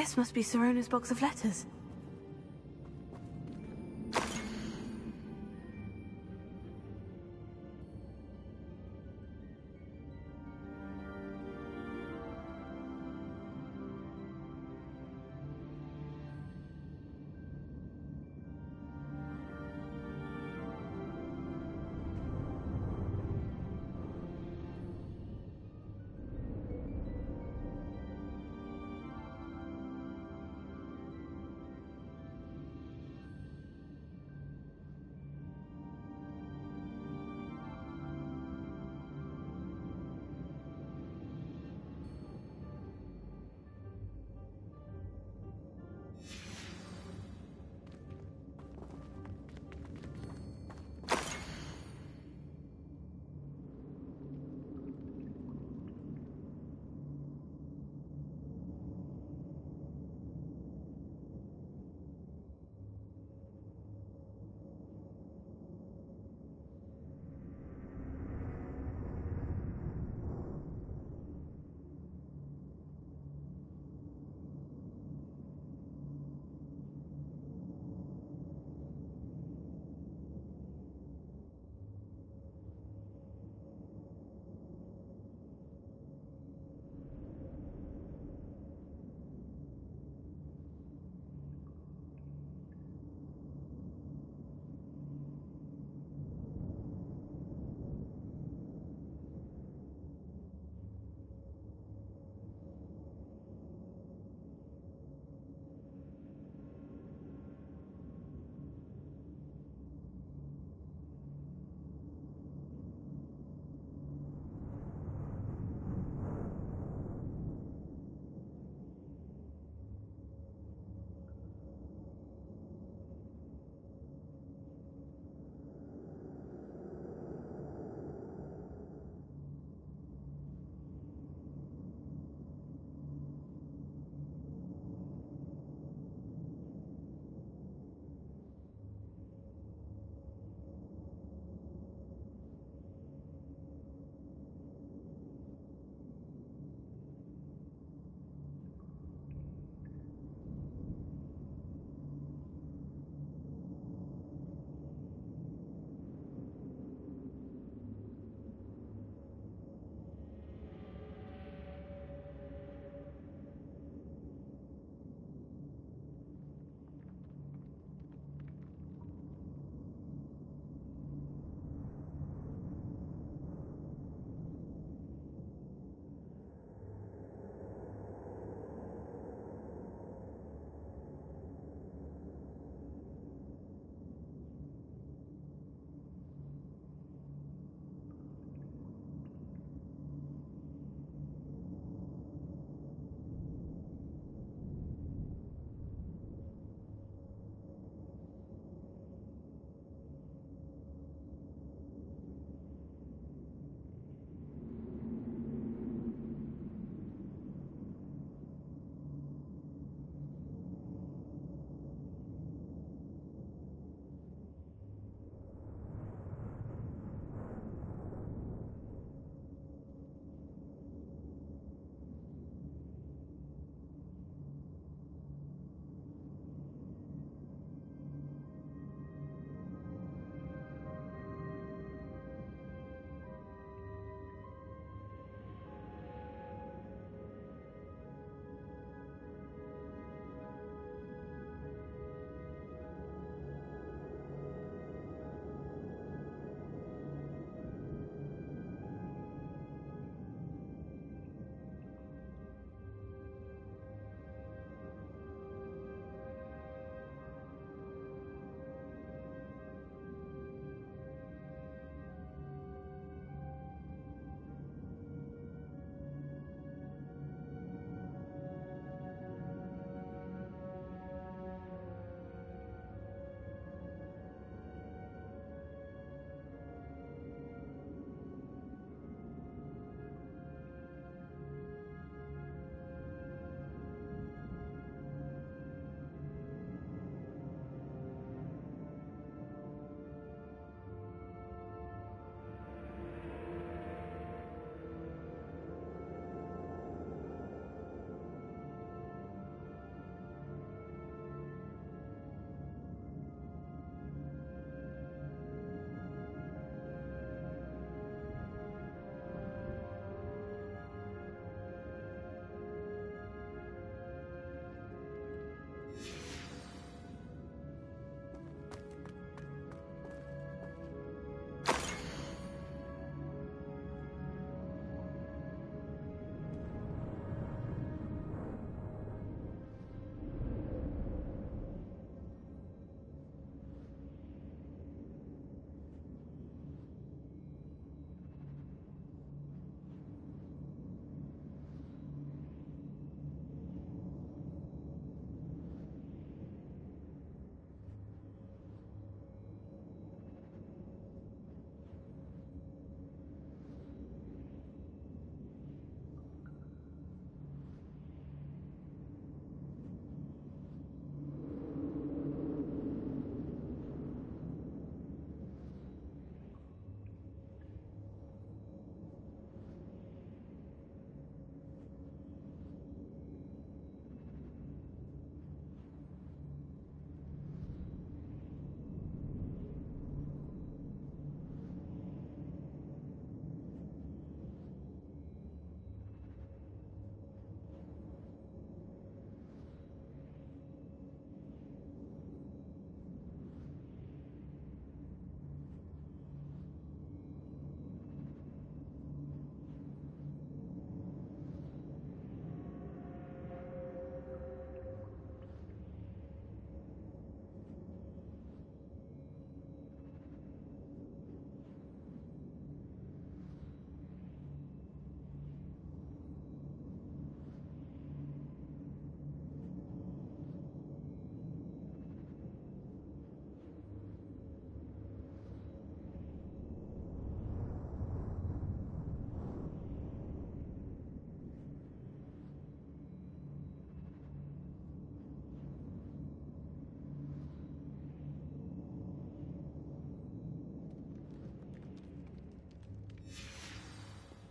This must be Sirona's box of letters.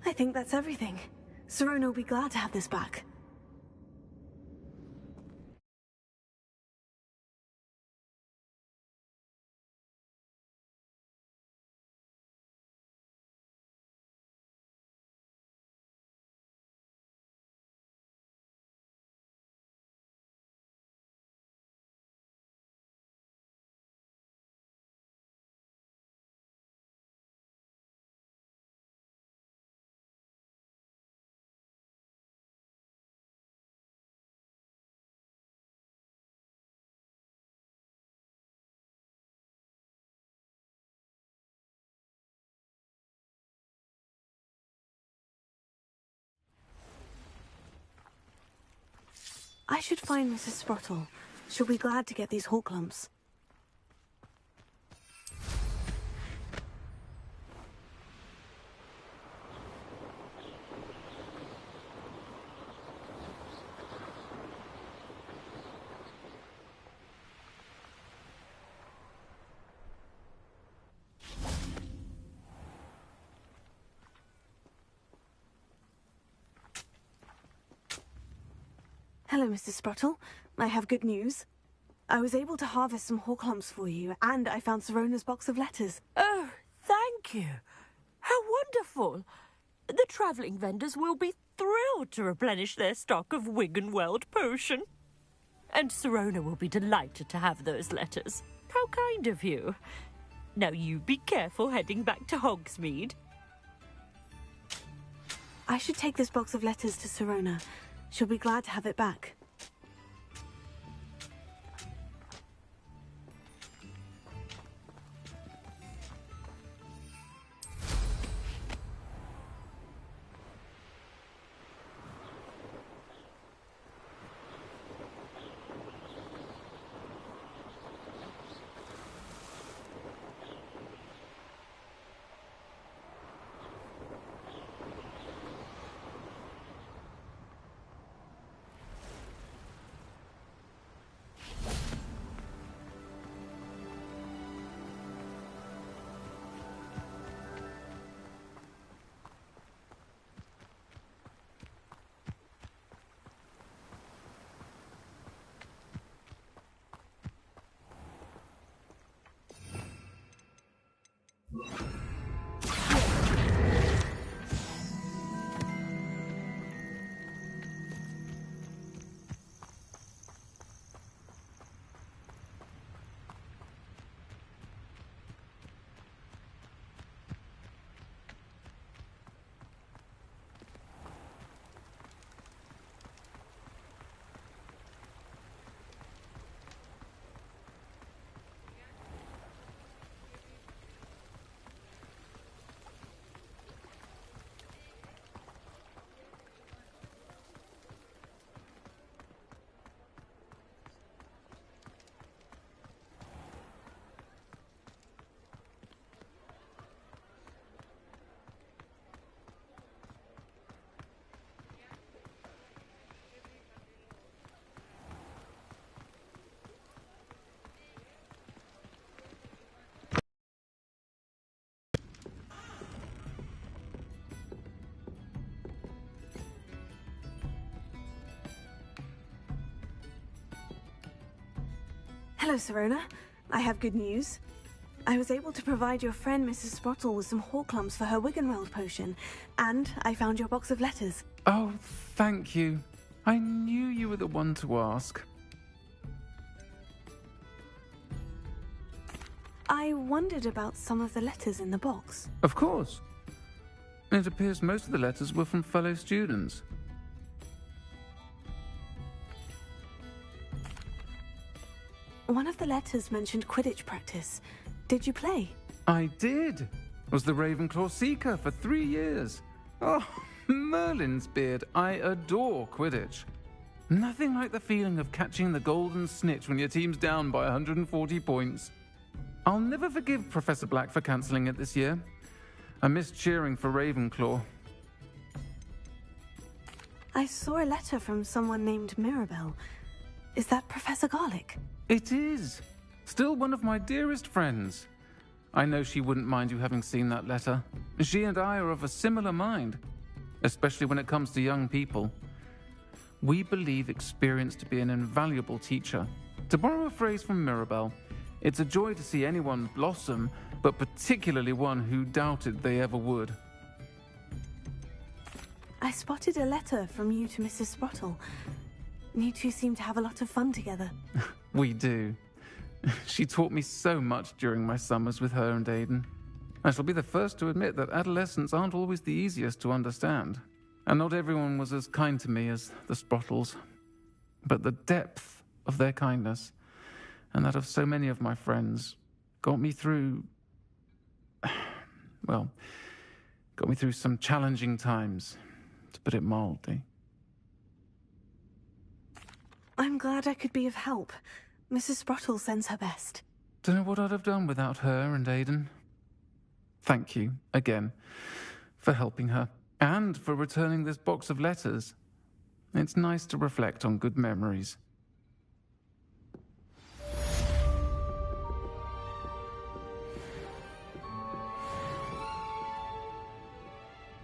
I think that's everything. Sirona will be glad to have this back. I should find Mrs. Sprottle. She'll be glad to get these hawk lumps. Hello, Mrs. Sprottle. I have good news. I was able to harvest some hawk lumps for you, and I found Sirona's box of letters. Oh, thank you. How wonderful. The travelling vendors will be thrilled to replenish their stock of Wiggenweld potion. And Sirona will be delighted to have those letters. How kind of you. Now you be careful heading back to Hogsmeade. I should take this box of letters to Sirona. She'll be glad to have it back. Hello, Sirona. I have good news. I was able to provide your friend Mrs. Sprottle with some hawk lumps for her Wiggenweld potion, and I found your box of letters. Oh, thank you. I knew you were the one to ask. I wondered about some of the letters in the box. Of course. It appears most of the letters were from fellow students. One of the letters mentioned Quidditch practice. Did you play? I did. Was the Ravenclaw Seeker for 3 years. Oh, Merlin's beard. I adore Quidditch. Nothing like the feeling of catching the golden snitch when your team's down by 140 points. I'll never forgive Professor Black for cancelling it this year. I missed cheering for Ravenclaw. I saw a letter from someone named Mirabelle. Is that Professor Garlick? It is. Still one of my dearest friends. I know she wouldn't mind you having seen that letter. She and I are of a similar mind. especially when it comes to young people. We believe experience to be an invaluable teacher. To borrow a phrase from Mirabelle, it's a joy to see anyone blossom, but particularly one who doubted they ever would. I spotted a letter from you to Mrs. Sprottle. You two seem to have a lot of fun together. We do. She taught me so much during my summers with her and Aidan. I shall be the first to admit that adolescents aren't always the easiest to understand, and not everyone was as kind to me as the Sprottles. But the depth of their kindness, and that of so many of my friends, got me through some challenging times, to put it mildly. I'm glad I could be of help. Mrs. Sprottle sends her best. Don't know what I'd have done without her and Aidan. Thank you, again, for helping her, and for returning this box of letters. It's nice to reflect on good memories.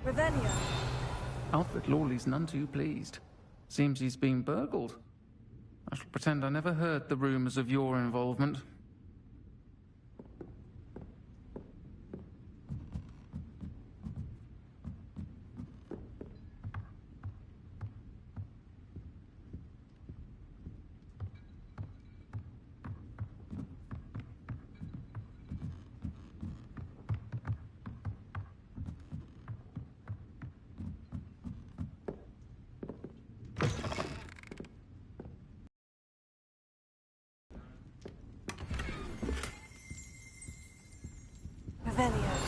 Revelio. Alfred Lawley's none too pleased. Seems he's been burgled. I shall pretend I never heard the rumours of your involvement. Revelio.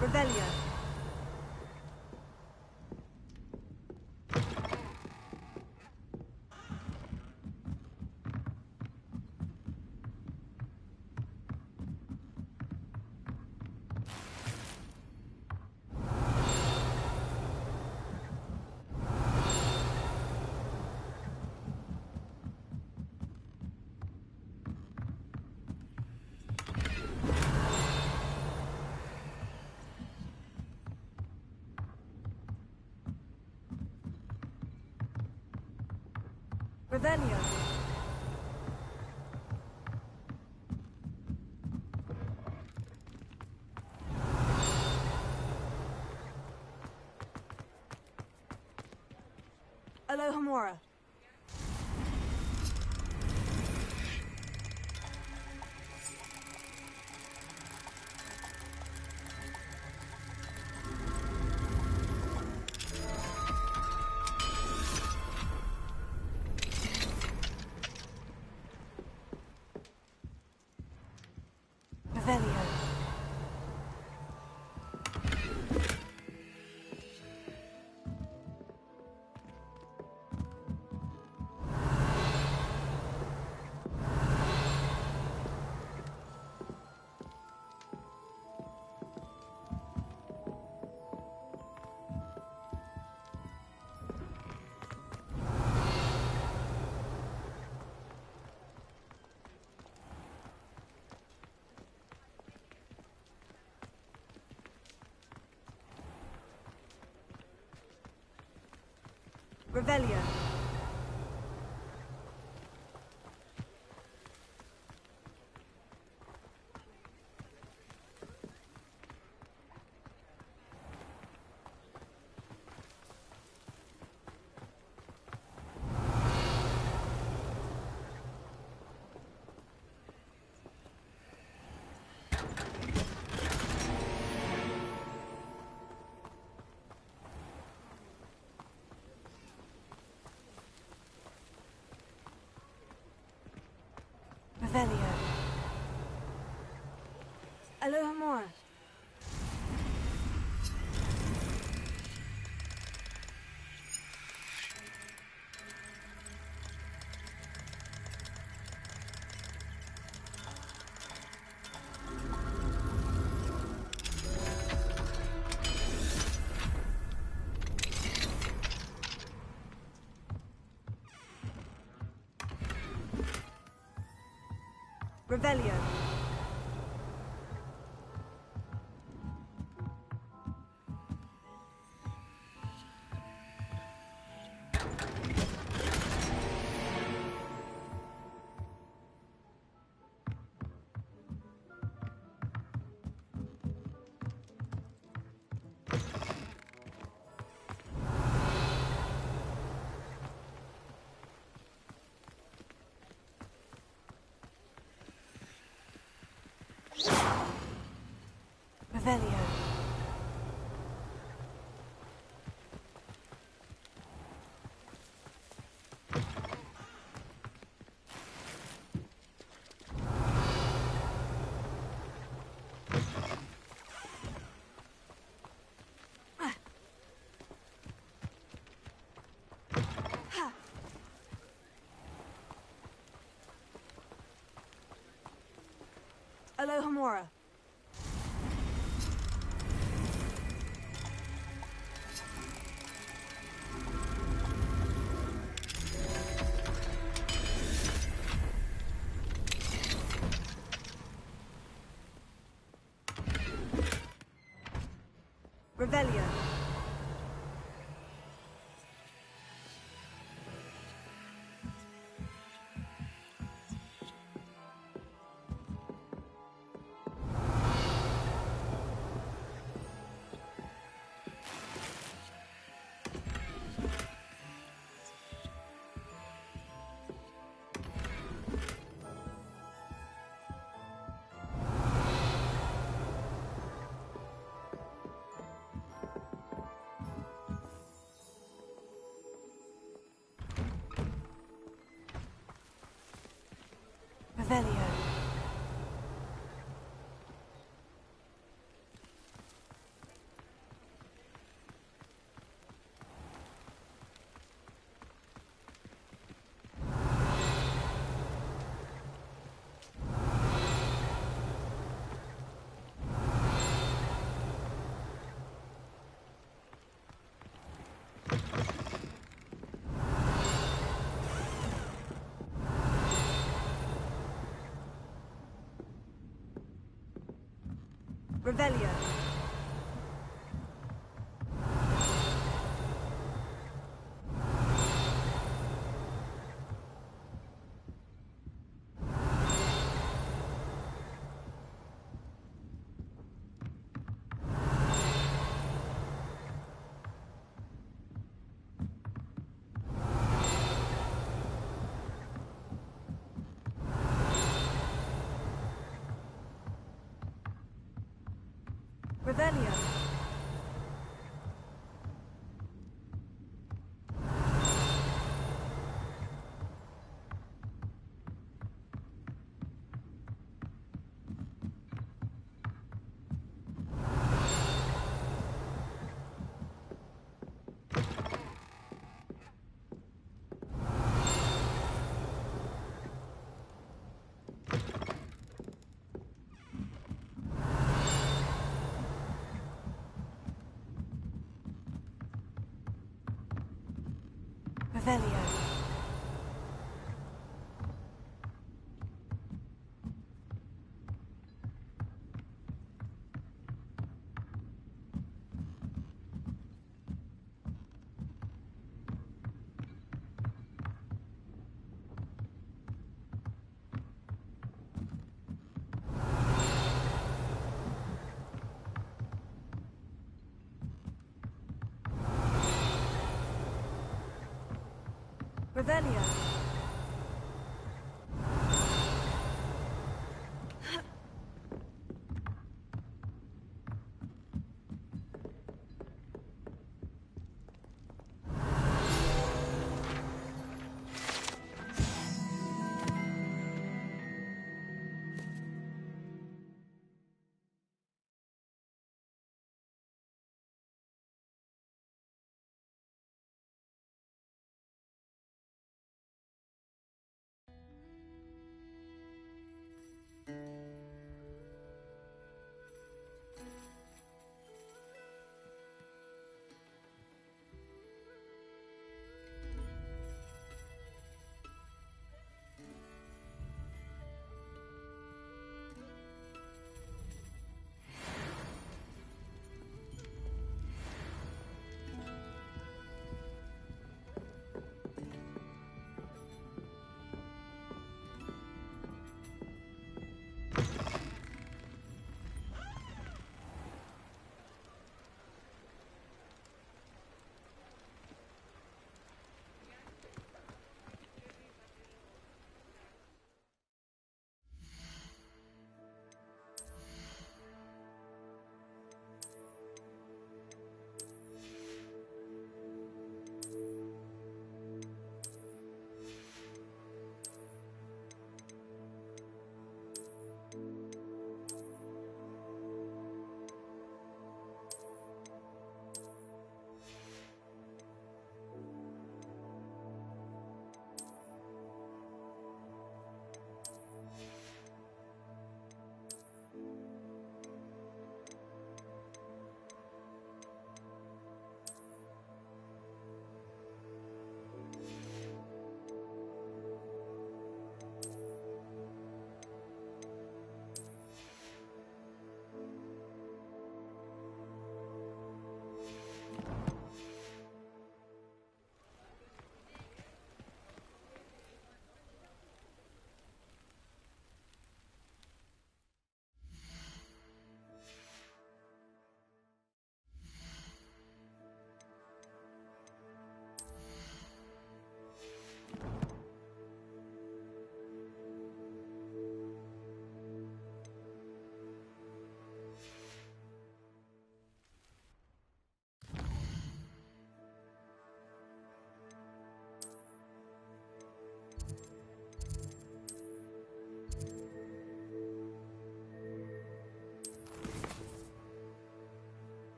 Revelio. Revelio. Alohomora. Revelio. Revelio. Alohomora. Revelio. Revelio. Alohomora. Revelio. Revelio. Revelio. Revelio. Revelio. Revelio.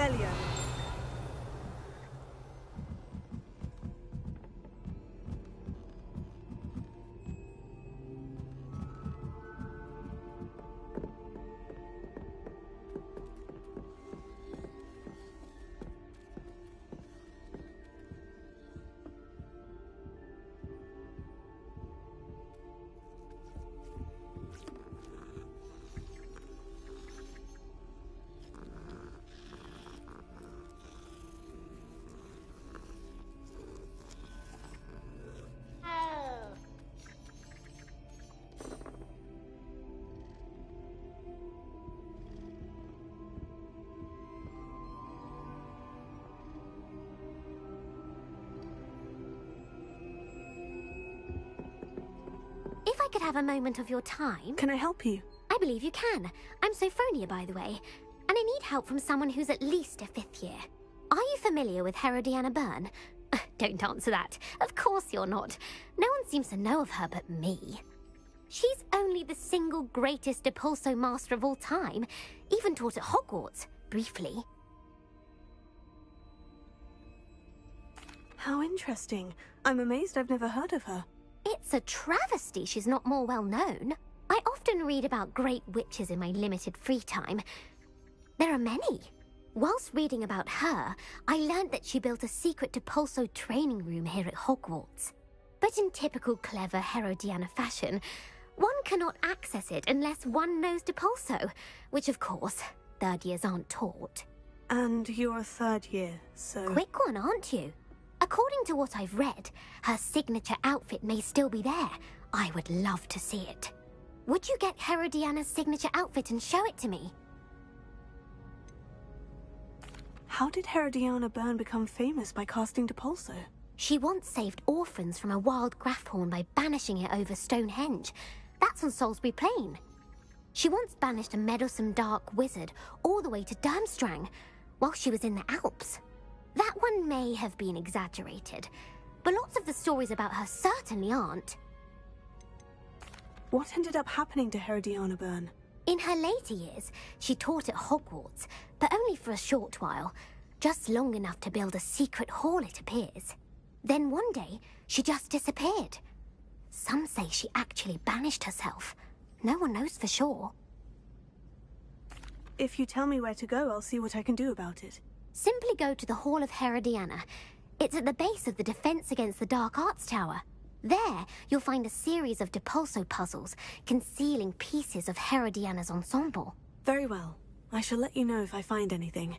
Revelio. If I could have a moment of your time... Can I help you? I believe you can. I'm Sophronia, by the way, and I need help from someone who's at least a 5th year. Are you familiar with Herodiana Byrne? Don't answer that. Of course you're not. No one seems to know of her but me. She's only the single greatest Depulso master of all time, even taught at Hogwarts, briefly. How interesting. I'm amazed I've never heard of her. It's a travesty she's not more well known. I often read about great witches in my limited free time. There are many. Whilst reading about her, I learned that she built a secret Depulso training room here at Hogwarts. But in typical clever Herodiana fashion, one cannot access it unless one knows Depulso, which of course, 3rd years aren't taught. And you're a 3rd year, so... Quick one, aren't you? According to what I've read, her signature outfit may still be there. I would love to see it. Would you get Herodiana's signature outfit and show it to me? How did Herodiana Byrne become famous by casting Depulso? She once saved orphans from a wild Grafhorn by banishing it over Stonehenge. That's on Salisbury Plain. She once banished a meddlesome dark wizard all the way to Durmstrang while she was in the Alps. That one may have been exaggerated, but lots of the stories about her certainly aren't. What ended up happening to Herodiana Byrne? In her later years, she taught at Hogwarts, but only for a short while, just long enough to build a secret hall, it appears. Then one day, she just disappeared. Some say she actually banished herself. No one knows for sure. If you tell me where to go, I'll see what I can do about it. Simply go to the Hall of Herodiana. It's at the base of the Defense Against the Dark Arts Tower. There, you'll find a series of Depulso puzzles concealing pieces of Herodiana's ensemble. Very well. I shall let you know if I find anything.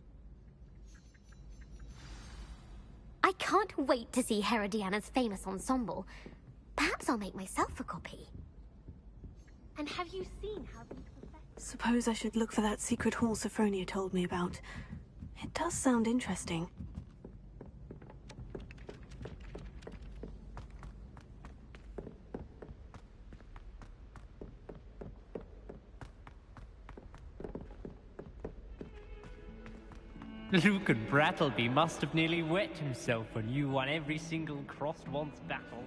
I can't wait to see Herodiana's famous ensemble. Perhaps I'll make myself a copy. And have you seen how these... Suppose I should look for that secret hall Sophronia told me about. It does sound interesting. Lucan Brattleby must have nearly wet himself when you won every single crossed once battle.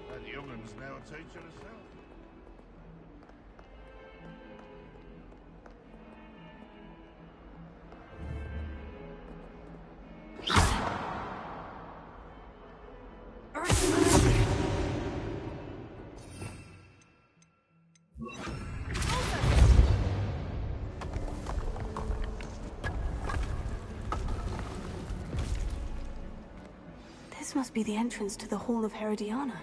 That young'un's now a teacher herself. This must be the entrance to the Hall of Herodiana.